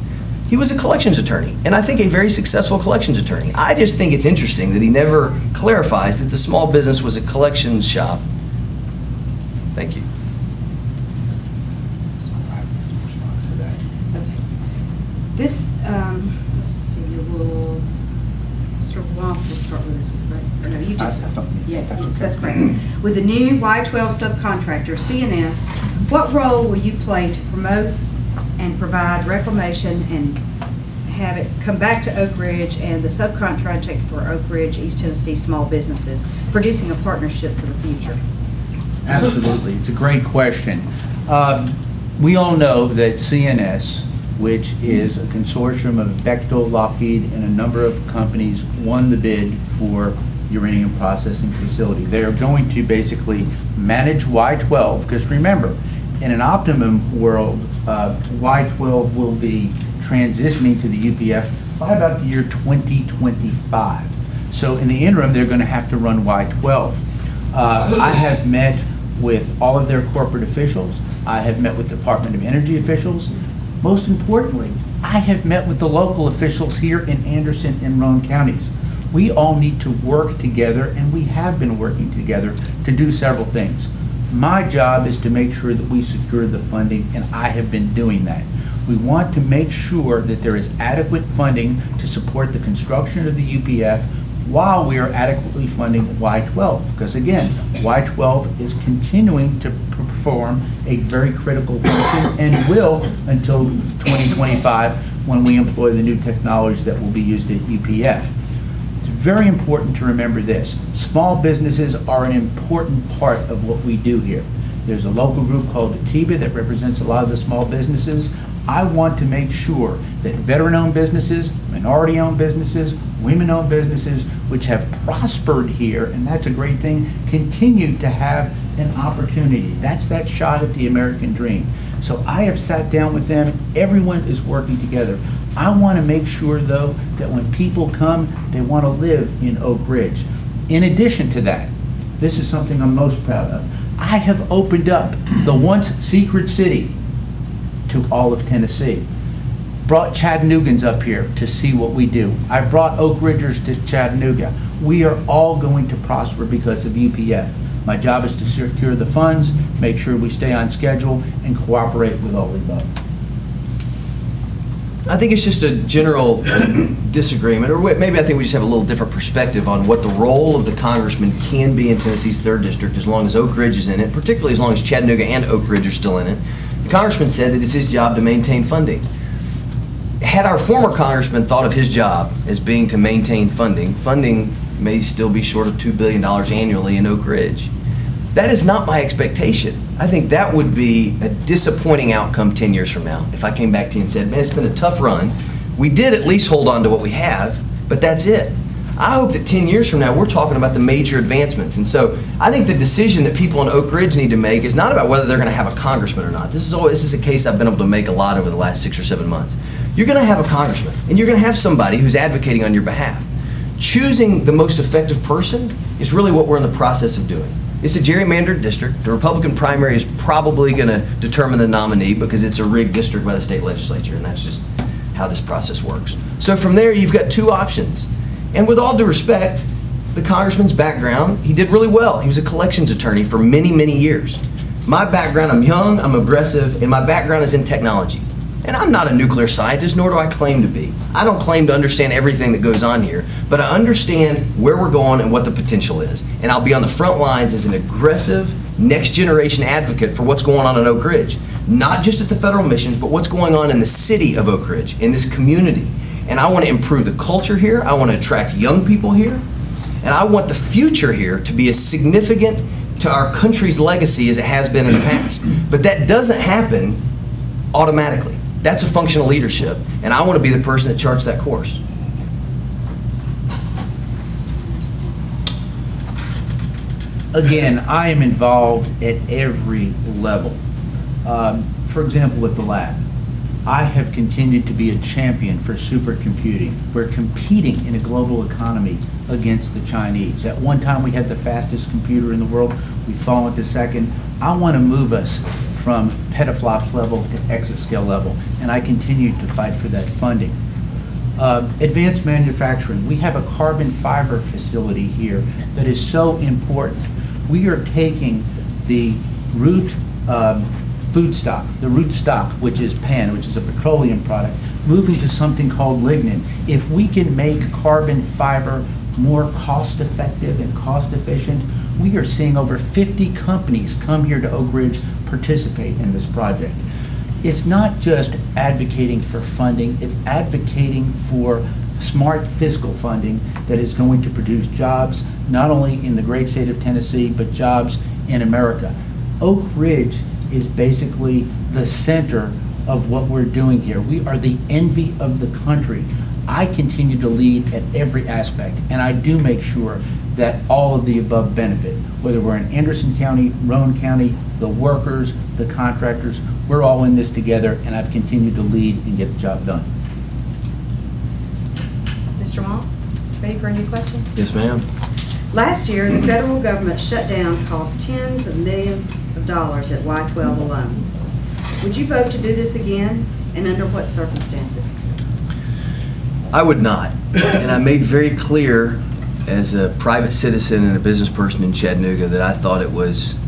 he was a collections attorney, and I think a very successful collections attorney. I just think it's interesting that he never clarifies that the small business was a collections shop. Thank you. This, let's see, we'll you just, yeah, that's great. With the new Y12 subcontractor, CNS, what role will you play to promote and provide reclamation and have it come back to Oak Ridge and the subcontractor for Oak Ridge, East Tennessee small businesses, producing a partnership for the future? Absolutely. It's a great question. We all know that CNS, which is a consortium of Bechtel, Lockheed, and a number of companies, won the bid for uranium processing facility. They are going to basically manage Y12, because remember, in an optimum world, Y12 will be transitioning to the UPF by about the year 2025. So in the interim, they're going to have to run Y12. I have met with all of their corporate officials. I have met with Department of Energy officials. Most importantly, I have met with the local officials here in Anderson and Roane counties. We all need to work together, and we have been working together to do several things. My job is to make sure that we secure the funding, and I have been doing that. We want to make sure that there is adequate funding to support the construction of the UPF while we are adequately funding Y12. Because again, Y12 is continuing to perform a very critical function and will until 2025 when we employ the new technologies that will be used at UPF. It's very important to remember this. Small businesses are an important part of what we do here. There's a local group called ATIBA that represents a lot of the small businesses. I want to make sure that veteran-owned businesses, minority-owned businesses, women-owned businesses, which have prospered here, and that's a great thing, continue to have an opportunity. That's that shot at the American dream. So I have sat down with them. Everyone is working together. I want to make sure, though, that when people come, they want to live in Oak Ridge. In addition to that, this is something I'm most proud of. I have opened up the once secret city to all of Tennessee. Brought Chattanoogans up here to see what we do. I brought Oak Ridgers to Chattanooga. We are all going to prosper because of UPF. My job is to secure the funds, make sure we stay on schedule, and cooperate with all the above. I think it's just a general disagreement, or maybe I think we just have a little different perspective on what the role of the congressman can be in Tennessee's 3rd District as long as Oak Ridge is in it, particularly as long as Chattanooga and Oak Ridge are still in it. The congressman said that it's his job to maintain funding. Had our former congressman thought of his job as being to maintain funding, funding may still be short of $2 billion annually in Oak Ridge. That is not my expectation. I think that would be a disappointing outcome 10 years from now if I came back to you and said, man, it's been a tough run. We did at least hold on to what we have, but that's it. I hope that 10 years from now we're talking about the major advancements. And so I think the decision that people in Oak Ridge need to make is not about whether they're going to have a congressman or not. This is a case I've been able to make a lot over the last 6 or 7 months. You're going to have a congressman, and you're going to have somebody who's advocating on your behalf. Choosing the most effective person is really what we're in the process of doing. It's a gerrymandered district. The Republican primary is probably going to determine the nominee because it's a rigged district by the state legislature, and that's just how this process works. So from there, you've got 2 options. And with all due respect, the congressman's background, he did really well. He was a collections attorney for many, many years. My background, I'm young, I'm aggressive, and my background is in technology. And I'm not a nuclear scientist, nor do I claim to be. I don't claim to understand everything that goes on here, but I understand where we're going and what the potential is. And I'll be on the front lines as an aggressive, next generation advocate for what's going on in Oak Ridge. Not just at the federal missions, but what's going on in the city of Oak Ridge, in this community. And I want to improve the culture here, I want to attract young people here, and I want the future here to be as significant to our country's legacy as it has been in the past. But that doesn't happen automatically. That's a function of leadership, and I want to be the person that charts that course. Again, I am involved at every level. For example, with the lab, I have continued to be a champion for supercomputing. We're competing in a global economy against the Chinese. At one time, we had the fastest computer in the world. We've fallen to second. I want to move us from petaflops level to exascale level, and I continue to fight for that funding. Advanced manufacturing. We have a carbon fiber facility here that is so important. We are taking the root food stock, the root stock, which is PAN, which is a petroleum product, moving to something called lignin. If we can make carbon fiber more cost-effective and cost-efficient. We are seeing over 50 companies come here to Oak Ridge, participate in this project. It's not just advocating for funding, it's advocating for smart fiscal funding that is going to produce jobs, not only in the great state of Tennessee, but jobs in America. Oak Ridge is basically the center of what we're doing here. We are the envy of the country. I continue to lead at every aspect, and I do make sure that all of the above benefit, whether we're in Anderson County, Roane County, the workers, the contractors, we're all in this together, and I've continued to lead and get the job done. Mr. Wamp, ready for a new question? Yes, ma'am. Last year, the federal government shutdown cost tens of millions of dollars at Y-12 alone. Would you vote to do this again, and under what circumstances? I would not. And I made very clear as a private citizen and a business person in Chattanooga that I thought it was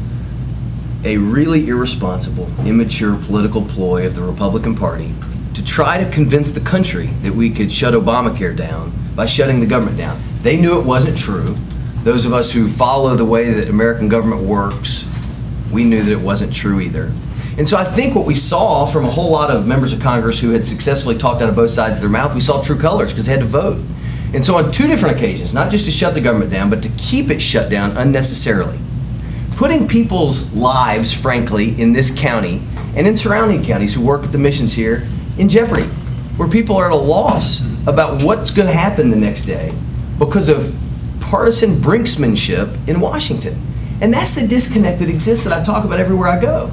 a really irresponsible, immature political ploy of the Republican Party to try to convince the country that we could shut Obamacare down by shutting the government down. They knew it wasn't true. Those of us who follow the way that American government works, we knew that it wasn't true either. And so I think what we saw from a whole lot of members of Congress who had successfully talked out of both sides of their mouth, we saw true colors because they had to vote. And so on two different occasions, not just to shut the government down, but to keep it shut down unnecessarily, putting people's lives, frankly, in this county and in surrounding counties who work at the missions here in jeopardy, where people are at a loss about what's going to happen the next day because of partisan brinksmanship in Washington. And that's the disconnect that exists that I talk about everywhere I go.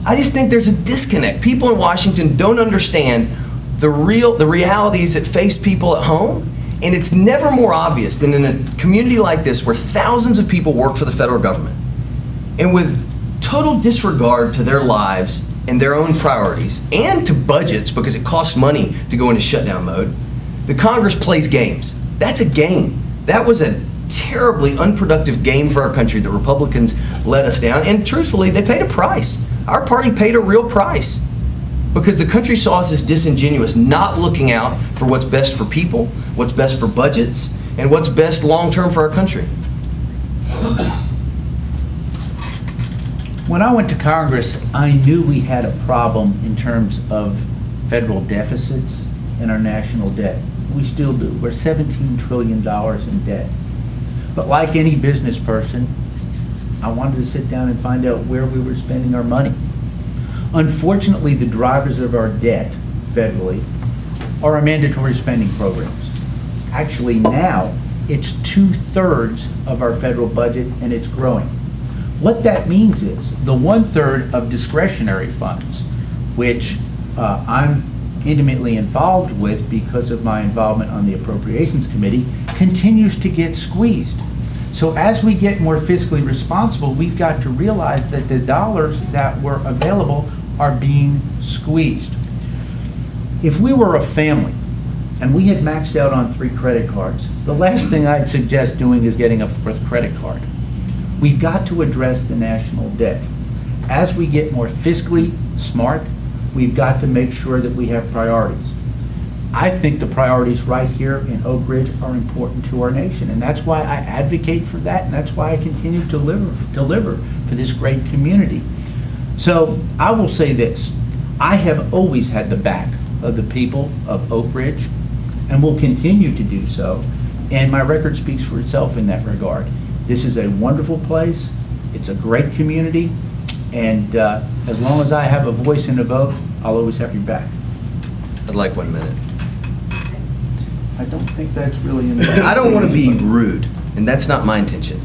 I just think there's a disconnect. People in Washington don't understand the realities that face people at home, and it's never more obvious than in a community like this where thousands of people work for the federal government. And with total disregard to their lives and their own priorities and to budgets, because it costs money to go into shutdown mode, the Congress plays games. That's a game. That was a terribly unproductive game for our country. The Republicans let us down, and truthfully, they paid a price. Our party paid a real price because the country saw us as disingenuous, not looking out for what's best for people, what's best for budgets, and what's best long-term for our country. When I went to Congress, I knew we had a problem in terms of federal deficits and our national debt. We still do. We're $17 trillion in debt. But like any business person, I wanted to sit down and find out where we were spending our money. Unfortunately, the drivers of our debt federally are our mandatory spending programs. Actually, now it's 2/3 of our federal budget, and it's growing. What that means is the 1/3 of discretionary funds, which I'm intimately involved with because of my involvement on the Appropriations Committee, continues to get squeezed. So as we get more fiscally responsible, we've got to realize that the dollars that were available are being squeezed. If we were a family and we had maxed out on 3 credit cards, the last thing I'd suggest doing is getting a 4th credit card. We've got to address the national debt. As we get more fiscally smart, we've got to make sure that we have priorities. I think the priorities right here in Oak Ridge are important to our nation, and that's why I advocate for that, and that's why I continue to deliver for this great community. So I will say this, I have always had the back of the people of Oak Ridge, and will continue to do so, and my record speaks for itself in that regard. This is a wonderful place, it's a great community, and as long as I have a voice and a vote, I'll always have your back. I'd like 1 minute. I don't think that's really in the... I don't want to be rude, and that's not my intention,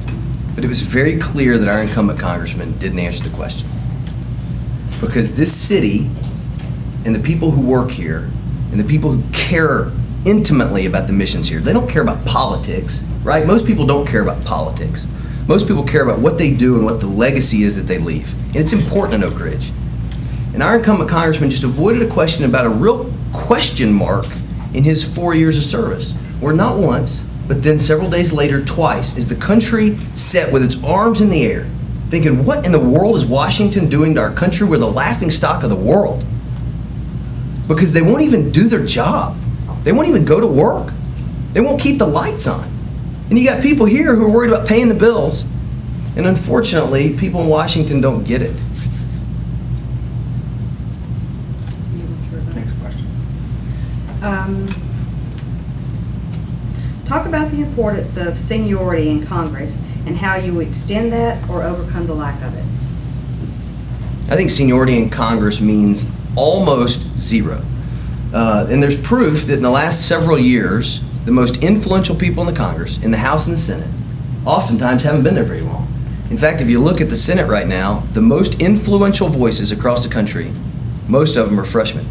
but it was very clear that our incumbent congressman didn't answer the question. Because this city and the people who work here and the people who care intimately about the missions here, they don't care about politics, right? Most people don't care about politics. Most people care about what they do and what the legacy is that they leave. And it's important in Oak Ridge. And our incumbent congressman just avoided a question about a real question mark in his 4 years of service, where not once, but then several days later, twice, is the country set with its arms in the air, thinking, what in the world is Washington doing to our country? We're the laughingstock of the world. Because they won't even do their job. They won't even go to work. They won't keep the lights on. And you got people here who are worried about paying the bills. And unfortunately, people in Washington don't get it. Next question. Talk about the importance of seniority in Congress and how you extend that or overcome the lack of it. I think seniority in Congress means almost zero. And there's proof that in the last several years, the most influential people in the Congress, in the House and the Senate, oftentimes haven't been there very long. In fact, if you look at the Senate right now, the most influential voices across the country, most of them are freshmen.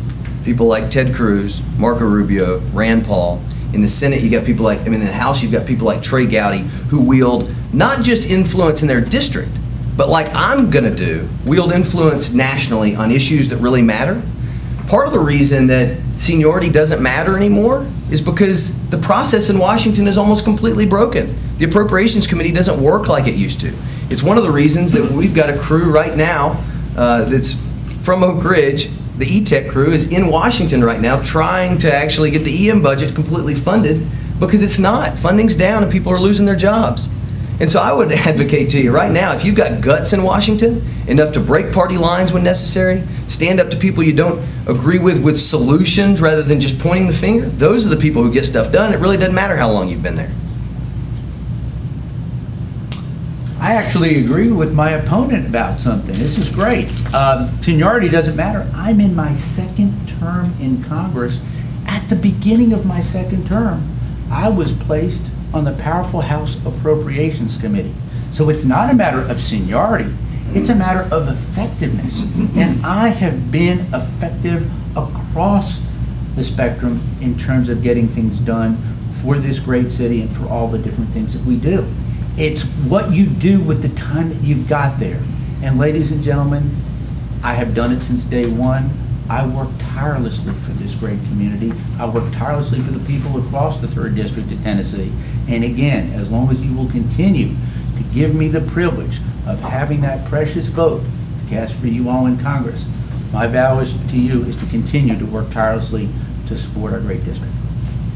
People like Ted Cruz, Marco Rubio, Rand Paul. In the Senate, you got people like, in the House, you've got people like Trey Gowdy, who wield not just influence in their district, but like I'm gonna do, wield influence nationally on issues that really matter. Part of the reason that seniority doesn't matter anymore is because the process in Washington is almost completely broken. The Appropriations Committee doesn't work like it used to. It's one of the reasons that we've got a crew right now that's from Oak Ridge. The E-Tech crew is in Washington right now trying to actually get the EM budget completely funded because it's not. Funding's down and people are losing their jobs. And so I would advocate to you right now, if you've got guts in Washington, enough to break party lines when necessary, stand up to people you don't agree with solutions rather than just pointing the finger, those are the people who get stuff done. It really doesn't matter how long you've been there. I actually agree with my opponent about something. This is great. Seniority doesn't matter. I'm in my second term in Congress. At the beginning of my second term, I was placed on the powerful House Appropriations Committee. So it's not a matter of seniority, it's a matter of effectiveness. And I have been effective across the spectrum in terms of getting things done for this great city and for all the different things that we do. It's what you do with the time that you've got there. And ladies and gentlemen, I have done it since day one. I work tirelessly for this great community. I work tirelessly for the people across the 3rd District of Tennessee. And again, as long as you will continue to give me the privilege of having that precious vote to cast for you all in Congress, my vow to you is to continue to work tirelessly to support our great district.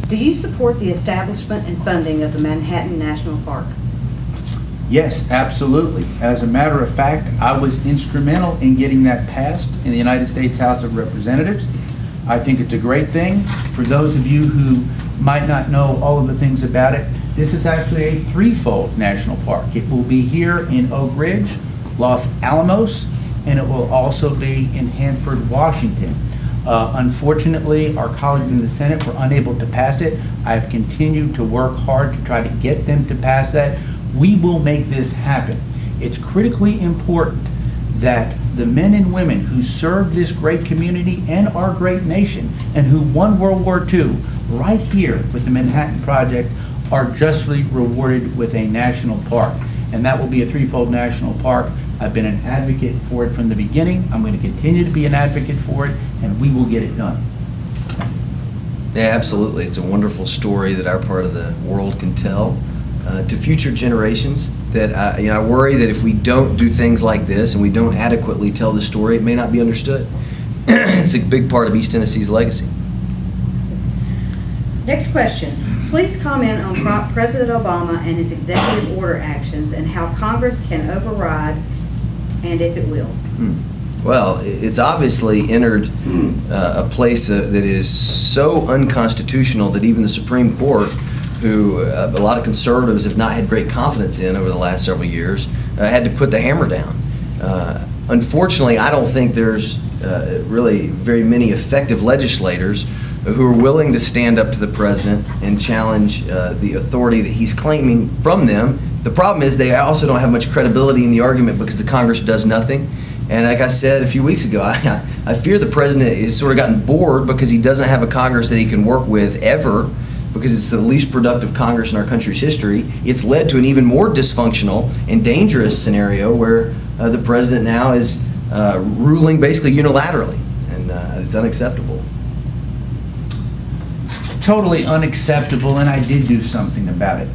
Do you support the establishment and funding of the Manhattan National Park? Yes, absolutely. As a matter of fact, I was instrumental in getting that passed in the United States House of Representatives. I think it's a great thing. For those of you who might not know all of the things about it, this is actually a threefold national park. It will be here in Oak Ridge, Los Alamos, and it will also be in Hanford, Washington. Unfortunately, our colleagues in the Senate were unable to pass it. I've continued to work hard to try to get them to pass that. We will make this happen. It's critically important that the men and women who served this great community and our great nation and who won World War II right here with the Manhattan Project are justly rewarded with a national park. And that will be a threefold national park. I've been an advocate for it from the beginning. I'm going to continue to be an advocate for it, and we will get it done. Yeah, absolutely. It's a wonderful story that our part of the world can tell to future generations. That I worry that if we don't do things like this and we don't adequately tell the story, it may not be understood. It's a big part of East Tennessee's legacy. Next question. Please comment on President Obama and his executive order actions and how Congress can override and if it will. Well, it's obviously entered a place that is so unconstitutional that even the Supreme Court, who a lot of conservatives have not had great confidence in over the last several years, had to put the hammer down. Unfortunately, I don't think there's really very many effective legislators who are willing to stand up to the president and challenge the authority that he's claiming from them. The problem is they also don't have much credibility in the argument because the Congress does nothing. And like I said a few weeks ago, I fear the president has sort of gotten bored because he doesn't have a Congress that he can work with ever, because it's the least productive Congress in our country's history. It's led to an even more dysfunctional and dangerous scenario where the president now is ruling basically unilaterally, and it's unacceptable. Totally unacceptable, and I did do something about it.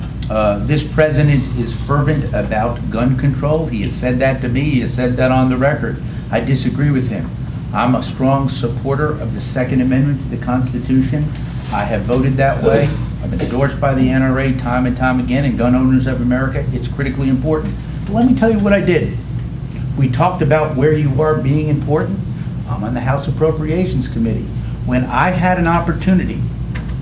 This president is fervent about gun control. He has said that to me. He has said that on the record. I disagree with him. I'm a strong supporter of the Second Amendment to the Constitution. I have voted that way, I've been endorsed by the NRA time and time again, and Gun Owners of America. It's critically important. But let me tell you what I did. We talked about where you are being important. I'm on the House Appropriations Committee. When I had an opportunity,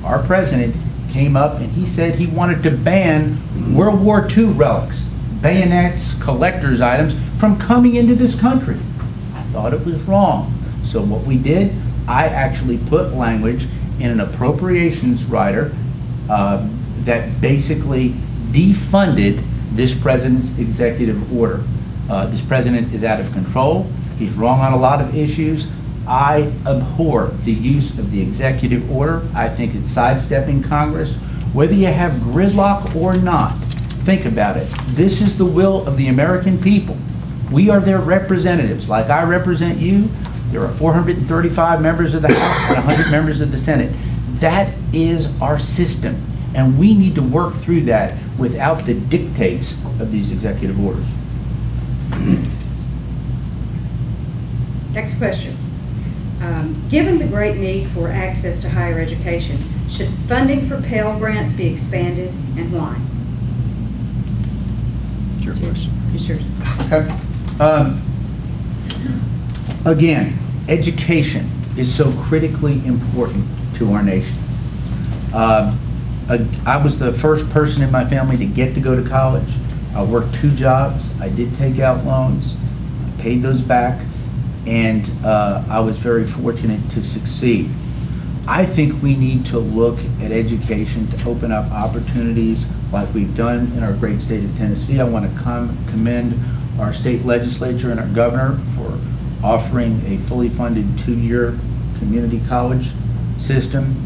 our president came up and he said he wanted to ban World War II relics, bayonets, collector's items from coming into this country. I thought it was wrong. So what we did, I actually put language in an appropriations rider that basically defunded this president's executive order. This president is out of control. He's wrong on a lot of issues. I abhor the use of the executive order. I think it's sidestepping Congress. Whether you have gridlock or not, think about it. This is the will of the American people. We are their representatives. Like I represent you, there are 435 members of the House and 100 members of the Senate. That is our system, and we need to work through that without the dictates of these executive orders. Next question. Given the great need for access to higher education, should funding for Pell Grants be expanded, and why? It's your question. It's yours. Okay. Again, education is so critically important to our nation. I was the first person in my family to get to go to college. I worked 2 jobs. I did take out loans. I paid those back. And I was very fortunate to succeed. I think we need to look at education to open up opportunities like we've done in our great state of Tennessee. I want to commend our state legislature and our governor for offering a fully funded 2-year community college system.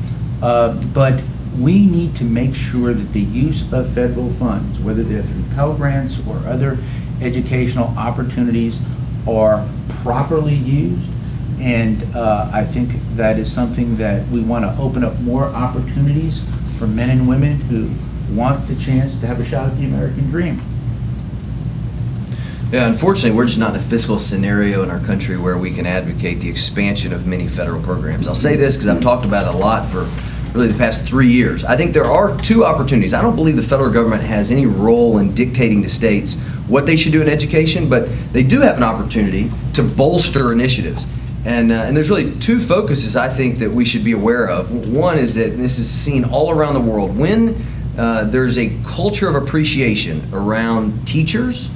But we need to make sure that the use of federal funds, whether they're through Pell Grants or other educational opportunities, are properly used, and I think that is something that we want to open up more opportunities for men and women who want the chance to have a shot at the American dream. Yeah, unfortunately, we're just not in a fiscal scenario in our country where we can advocate the expansion of many federal programs. I'll say this because I've talked about it a lot for really the past 3 years. I think there are 2 opportunities. I don't believe the federal government has any role in dictating to states what they should do in education, but they do have an opportunity to bolster initiatives. And there's really 2 focuses I think that we should be aware of. One is that, and this is seen all around the world, when there's a culture of appreciation around teachers,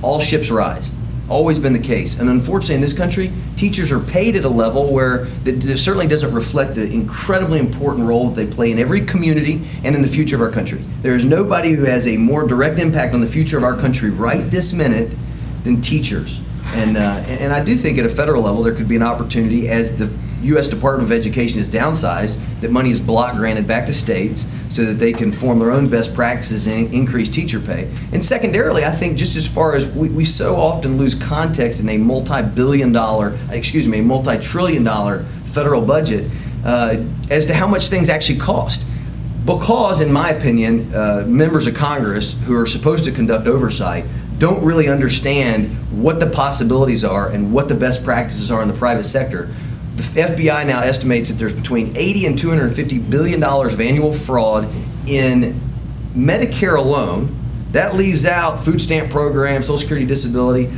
all ships rise. Always been the case. And unfortunately in this country, teachers are paid at a level where that certainly doesn't reflect the incredibly important role that they play in every community and in the future of our country. There is nobody who has a more direct impact on the future of our country right this minute than teachers. And I do think at a federal level there could be an opportunity, as the U.S. Department of Education is downsized, that money is block granted back to states so that they can form their own best practices and increase teacher pay. And secondarily, I think just as far as we so often lose context in a multi-trillion dollar federal budget as to how much things actually cost. Because, in my opinion, members of Congress who are supposed to conduct oversight don't really understand what the possibilities are and what the best practices are in the private sector. The FBI now estimates that there's between $80 and $250 billion of annual fraud in Medicare alone. That leaves out food stamp programs, Social Security, disability.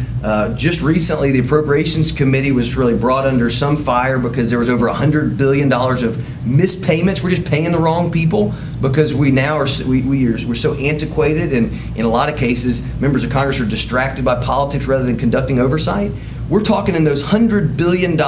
Just recently, the Appropriations Committee was really brought under some fire because there was over $100 billion of mispayments. We're just paying the wrong people because we now are we're so antiquated, and in a lot of cases, members of Congress are distracted by politics rather than conducting oversight. We're talking in those $100 billion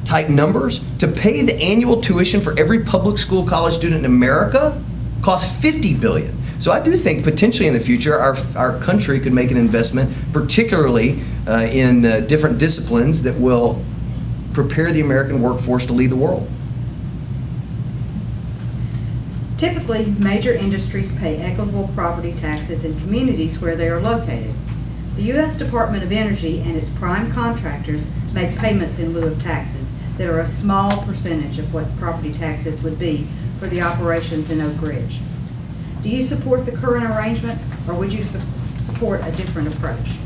type numbers. To pay the annual tuition for every public school college student in America costs $50 billion. So I do think potentially in the future our country could make an investment, particularly in different disciplines that will prepare the American workforce to lead the world. Typically, major industries pay equitable property taxes in communities where they are located. The U.S. Department of Energy and its prime contractors make payments in lieu of taxes that are a small percentage of what property taxes would be for the operations in Oak Ridge. Do you support the current arrangement, or would you support a different approach?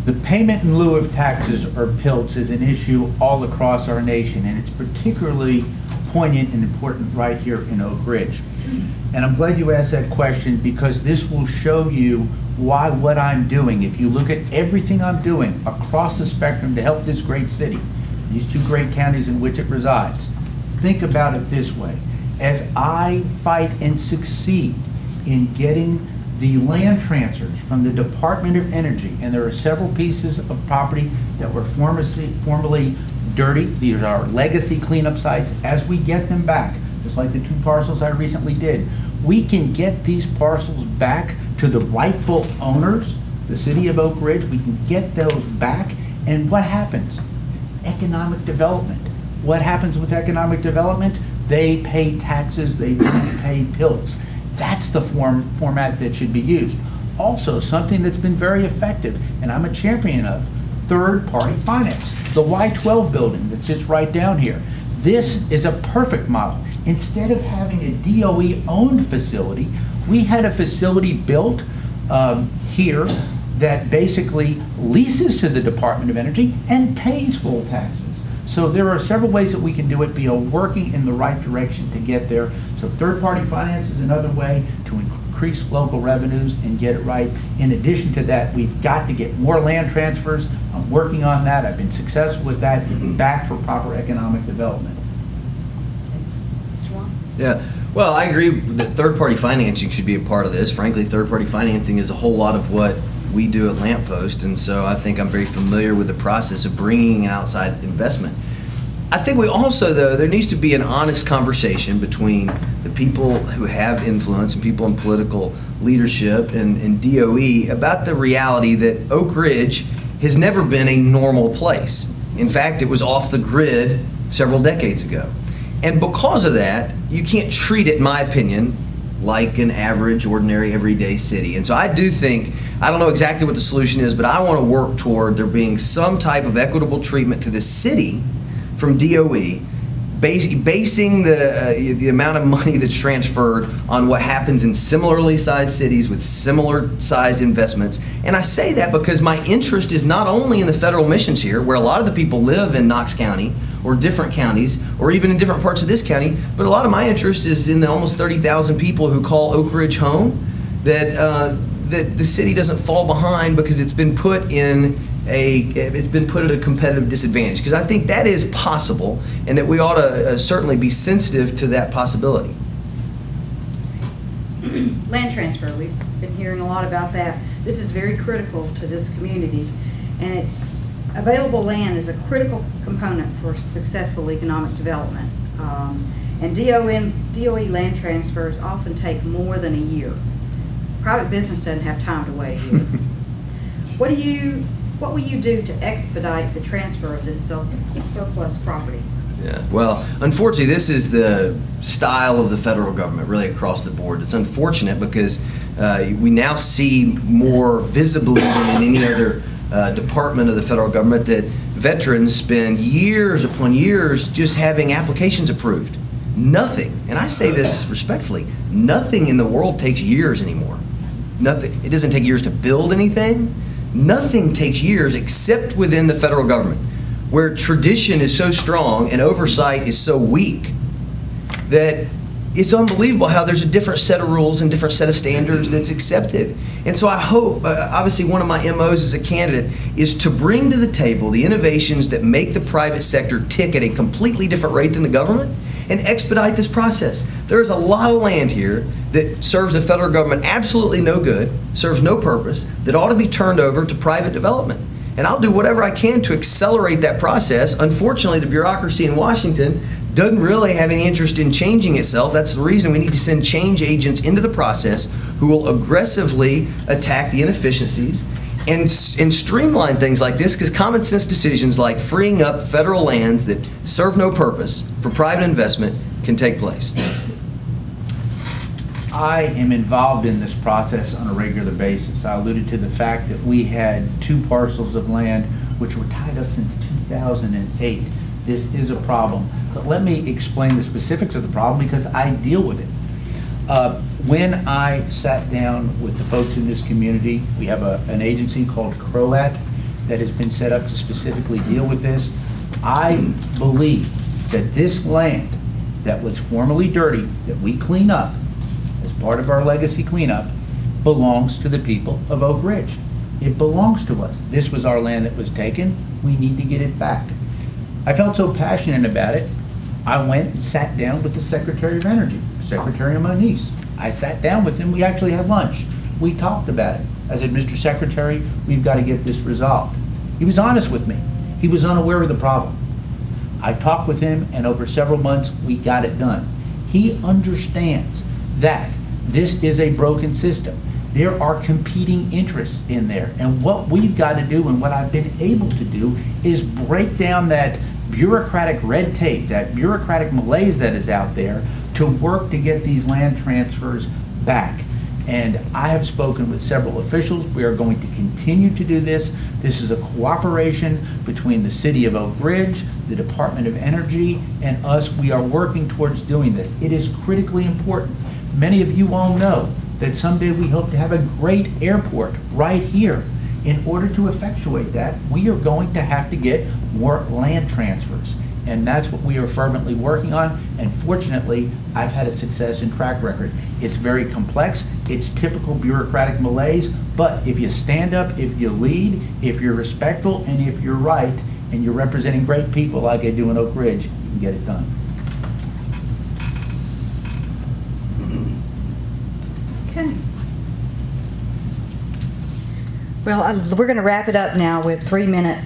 The payment in lieu of taxes or PILTs is an issue all across our nation, and it's particularly poignant and important right here in Oak Ridge. And I'm glad you asked that question, because this will show you why what I'm doing, if you look at everything I'm doing across the spectrum to help this great city, these two great counties in which it resides, think about it this way. As I fight and succeed in getting the land transfers from the Department of Energy, and there are several pieces of property that were formerly dirty. These are legacy cleanup sites. As we get them back, just like the 2 parcels I recently did, we can get these parcels back to the rightful owners, the city of Oak Ridge. We can get those back, and what happens? Economic development. What happens with economic development? They pay taxes, they don't pay pills. That's the format that should be used. Also, something that's been very effective, and I'm a champion of, third-party finance. The Y12 building that sits right down here. This is a perfect model. Instead of having a DOE-owned facility, we had a facility built here that basically leases to the Department of Energy and pays full taxes. So there are several ways that we can do it. We are working in the right direction to get there. So third-party finance is another way to increase local revenues and get it right. In addition to that, we've got to get more land transfers. I'm working on that. I've been successful with that, back for proper economic development. Yeah, well, I agree that third-party financing should be a part of this. Frankly, third-party financing is a whole lot of what we do at Lamppost, and so I think I'm very familiar with the process of bringing outside investment. I think we also, though, there needs to be an honest conversation between the people who have influence and people in political leadership and DOE about the reality that Oak Ridge has never been a normal place. In fact, it was off the grid several decades ago. And because of that, you can't treat it, in my opinion, like an average, ordinary, everyday city. And so I do think, I don't know exactly what the solution is, but I want to work toward there being some type of equitable treatment to the city from DOE, basing the amount of money that's transferred on what happens in similarly sized cities with similar sized investments. And I say that because my interest is not only in the federal missions here, where a lot of the people live in Knox County or different counties, or even in different parts of this county, but a lot of my interest is in the almost 30,000 people who call Oak Ridge home, that the city doesn't fall behind because it's been put at a competitive disadvantage. Because I think that is possible, and that we ought to certainly be sensitive to that possibility. Land transfer, we've been hearing a lot about that. This is very critical to this community, and it's available land is a critical component for successful economic development. And DOE land transfers often take more than a year. Private business doesn't have time to wait a year. What will you do to expedite the transfer of this surplus property? Yeah, well, unfortunately, this is the style of the federal government, really across the board. It's unfortunate because we now see more visibly than in any other department of the federal government that veterans spend years upon years just having applications approved. Nothing, and I say this respectfully, nothing in the world takes years anymore. Nothing. It doesn't take years to build anything. Nothing takes years except within the federal government, where tradition is so strong and oversight is so weak that it's unbelievable how there's a different set of rules and different set of standards that's accepted. And so I hope, obviously one of my MOs as a candidate is to bring to the table the innovations that make the private sector tick at a completely different rate than the government and expedite this process. There's a lot of land here that serves the federal government absolutely no good, serves no purpose, that ought to be turned over to private development. And I'll do whatever I can to accelerate that process. Unfortunately, the bureaucracy in Washington doesn't really have any interest in changing itself. That's the reason we need to send change agents into the process who will aggressively attack the inefficiencies and streamline things like this, because common sense decisions like freeing up federal lands that serve no purpose for private investment can take place. I am involved in this process on a regular basis. I alluded to the fact that we had 2 parcels of land which were tied up since 2008. This is a problem. But let me explain the specifics of the problem because I deal with it. When I sat down with the folks in this community, we have an agency called CROAT that has been set up to specifically deal with this. I believe that this land that was formerly dirty, that we clean up as part of our legacy cleanup, belongs to the people of Oak Ridge. It belongs to us. This was our land that was taken. We need to get it back. I felt so passionate about it, I went and sat down with the Secretary of Energy, Secretary Moniz. I sat down with him. We actually had lunch. We talked about it. I said, Mr. Secretary, we've got to get this resolved. He was honest with me. He was unaware of the problem. I talked with him, and over several months, we got it done. He understands that this is a broken system. There are competing interests in there, and what we've got to do, and what I've been able to do, is break down that bureaucratic red tape, that bureaucratic malaise that is out there, to work to get these land transfers back. And I have spoken with several officials. We are going to continue to do this. This is a cooperation between the City of Oak Ridge, the Department of Energy, and us. We are working towards doing this. It is critically important. Many of you all know that someday we hope to have a great airport right here. In order to effectuate that, we are going to have to get more land transfers. And that's what we are fervently working on. And fortunately, I've had a success and track record. It's very complex. It's typical bureaucratic malaise. But if you stand up, if you lead, if you're respectful, and if you're right, and you're representing great people like I do in Oak Ridge, you can get it done. Okay. Well, we're going to wrap it up now with 3-minute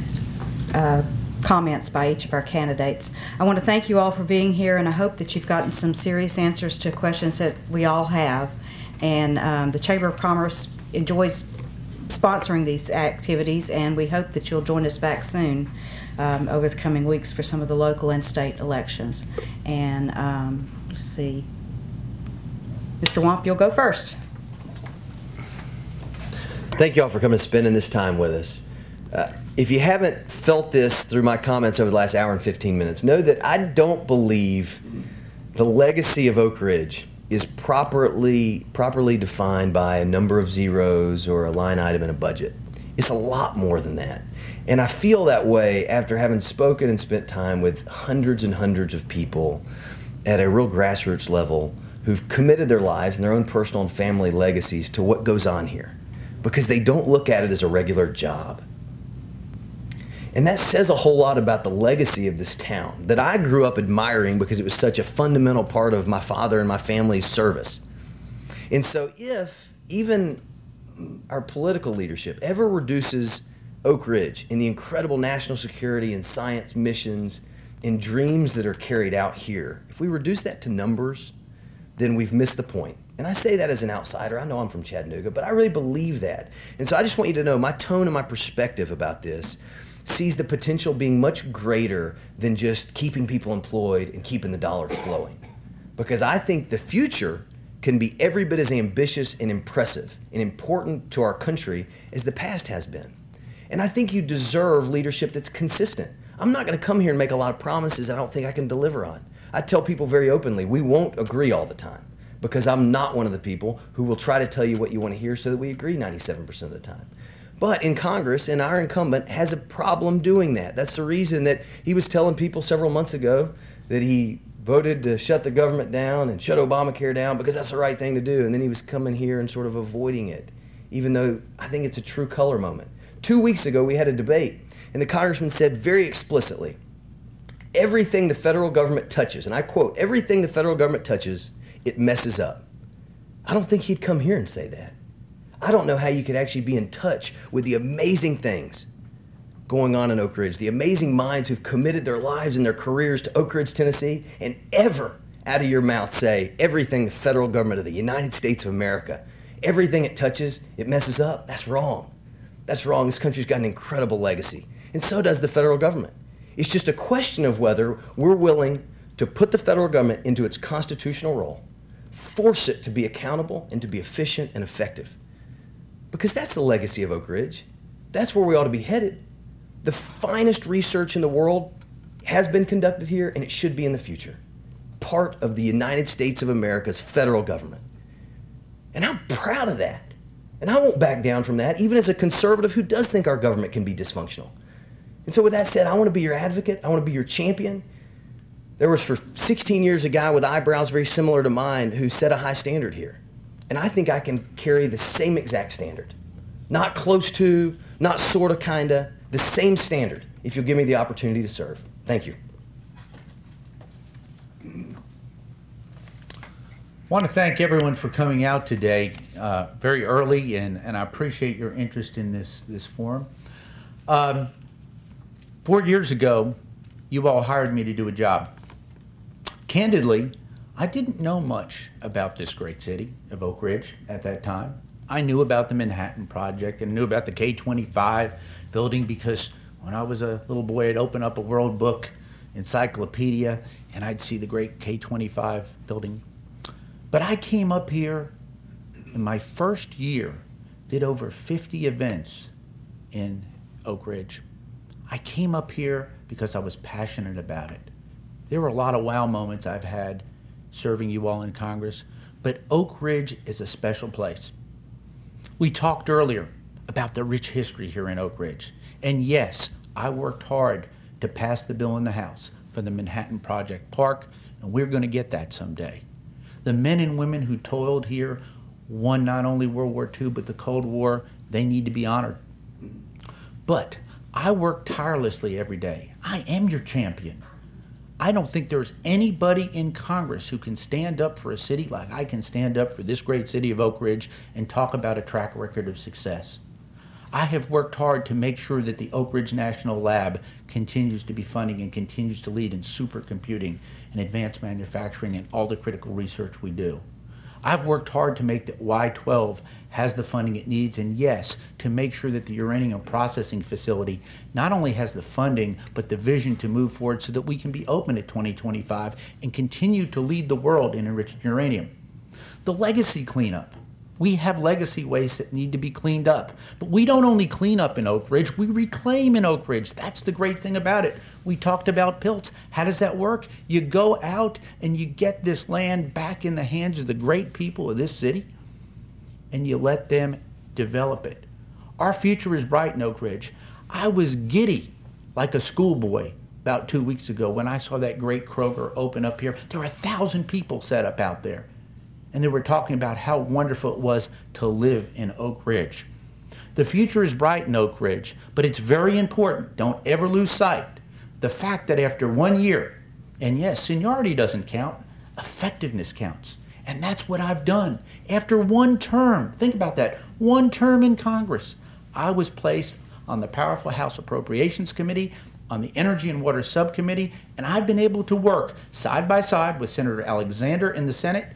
comments by each of our candidates. I want to thank you all for being here, and I hope that you've gotten some serious answers to questions that we all have. And the Chamber of Commerce enjoys sponsoring these activities, and we hope that you'll join us back soon over the coming weeks for some of the local and state elections. And let's see. Mr. Wamp, you'll go first. Thank you all for coming and spending this time with us. If you haven't felt this through my comments over the last hour and 15 minutes, know that I don't believe the legacy of Oak Ridge is properly defined by a number of zeros or a line item in a budget. It's a lot more than that. And I feel that way after having spoken and spent time with hundreds and hundreds of people at a real grassroots level who've committed their lives and their own personal and family legacies to what goes on here, because they don't look at it as a regular job. And that says a whole lot about the legacy of this town that I grew up admiring because it was such a fundamental part of my father and my family's service. And so if even our political leadership ever reduces Oak Ridge in the incredible national security and science missions and dreams that are carried out here, if we reduce that to numbers, then we've missed the point. And I say that as an outsider. I know I'm from Chattanooga, but I really believe that. And so I just want you to know my tone and my perspective about this sees the potential being much greater than just keeping people employed and keeping the dollars flowing. Because I think the future can be every bit as ambitious and impressive and important to our country as the past has been. And I think you deserve leadership that's consistent. I'm not going to come here and make a lot of promises I don't think I can deliver on. I tell people very openly, we won't agree all the time, because I'm not one of the people who will try to tell you what you want to hear so that we agree 97% of the time. But in Congress, and our incumbent has a problem doing that. That's the reason that he was telling people several months ago that he voted to shut the government down and shut Obamacare down because that's the right thing to do. And then he was coming here and sort of avoiding it, even though I think it's a true color moment. 2 weeks ago, we had a debate, and the congressman said very explicitly, everything the federal government touches, and I quote, everything the federal government touches, it messes up. I don't think he'd come here and say that. I don't know how you could actually be in touch with the amazing things going on in Oak Ridge, the amazing minds who've committed their lives and their careers to Oak Ridge, Tennessee, and ever out of your mouth say everything the federal government of the United States of America, everything it touches, it messes up. That's wrong. That's wrong. This country's got an incredible legacy, and so does the federal government. It's just a question of whether we're willing to put the federal government into its constitutional role, force it to be accountable and to be efficient and effective. Because that's the legacy of Oak Ridge. That's where we ought to be headed. The finest research in the world has been conducted here, and it should be in the future. Part of the United States of America's federal government. And I'm proud of that. And I won't back down from that, even as a conservative who does think our government can be dysfunctional. And so with that said, I want to be your advocate. I want to be your champion. There was for 16 years a guy with eyebrows very similar to mine who set a high standard here. And I think I can carry the same exact standard. Not close to, not sort of, kinda, the same standard if you'll give me the opportunity to serve. Thank you. I want to thank everyone for coming out today very early, and I appreciate your interest in this forum. 4 years ago, you all hired me to do a job. Candidly, I didn't know much about this great city of Oak Ridge at that time. I knew about the Manhattan Project and knew about the K-25 building because when I was a little boy, I'd open up a World Book encyclopedia and I'd see the great K-25 building. But I came up here in my first year, did over 50 events in Oak Ridge. I came up here because I was passionate about it. There were a lot of wow moments I've had serving you all in Congress, but Oak Ridge is a special place. We talked earlier about the rich history here in Oak Ridge. And yes, I worked hard to pass the bill in the House for the Manhattan Project Park, and we're going to get that someday. The men and women who toiled here won not only World War II, but the Cold War. They need to be honored. But I work tirelessly every day. I am your champion. I don't think there's anybody in Congress who can stand up for a city like I can stand up for this great city of Oak Ridge and talk about a track record of success. I have worked hard to make sure that the Oak Ridge National Lab continues to be funding and continues to lead in supercomputing and advanced manufacturing and all the critical research we do. I've worked hard to make that Y-12 has the funding it needs, and yes, to make sure that the uranium processing facility not only has the funding, but the vision to move forward so that we can be open at 2025 and continue to lead the world in enriched uranium. The legacy cleanup. We have legacy waste that need to be cleaned up. But we don't only clean up in Oak Ridge, we reclaim in Oak Ridge. That's the great thing about it. We talked about PILTs. How does that work? You go out and you get this land back in the hands of the great people of this city, and you let them develop it. Our future is bright in Oak Ridge. I was giddy like a schoolboy about 2 weeks ago when I saw that great Kroger open up here. There were 1,000 people set up out there. And they were talking about how wonderful it was to live in Oak Ridge. The future is bright in Oak Ridge, but it's very important, don't ever lose sight, the fact that after 1 year, and yes, seniority doesn't count, effectiveness counts. And that's what I've done. After one term, think about that, one term in Congress, I was placed on the powerful House Appropriations Committee, on the Energy and Water Subcommittee, and I've been able to work side by side with Senator Alexander in the Senate,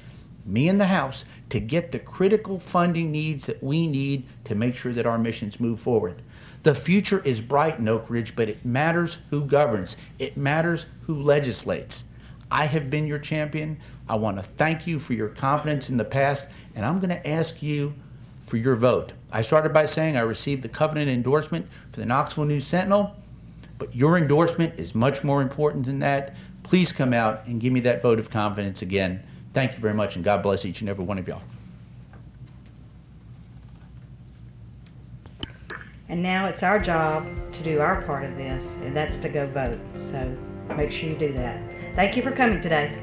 me in the House, to get the critical funding needs that we need to make sure that our missions move forward. The future is bright in Oak Ridge, but it matters who governs. It matters who legislates. I have been your champion. I want to thank you for your confidence in the past, and I'm going to ask you for your vote. I started by saying I received the covenant endorsement for the Knoxville News Sentinel, but your endorsement is much more important than that. Please come out and give me that vote of confidence again. Thank you very much, and God bless each and every one of y'all. And now it's our job to do our part of this, and that's to go vote. So make sure you do that. Thank you for coming today.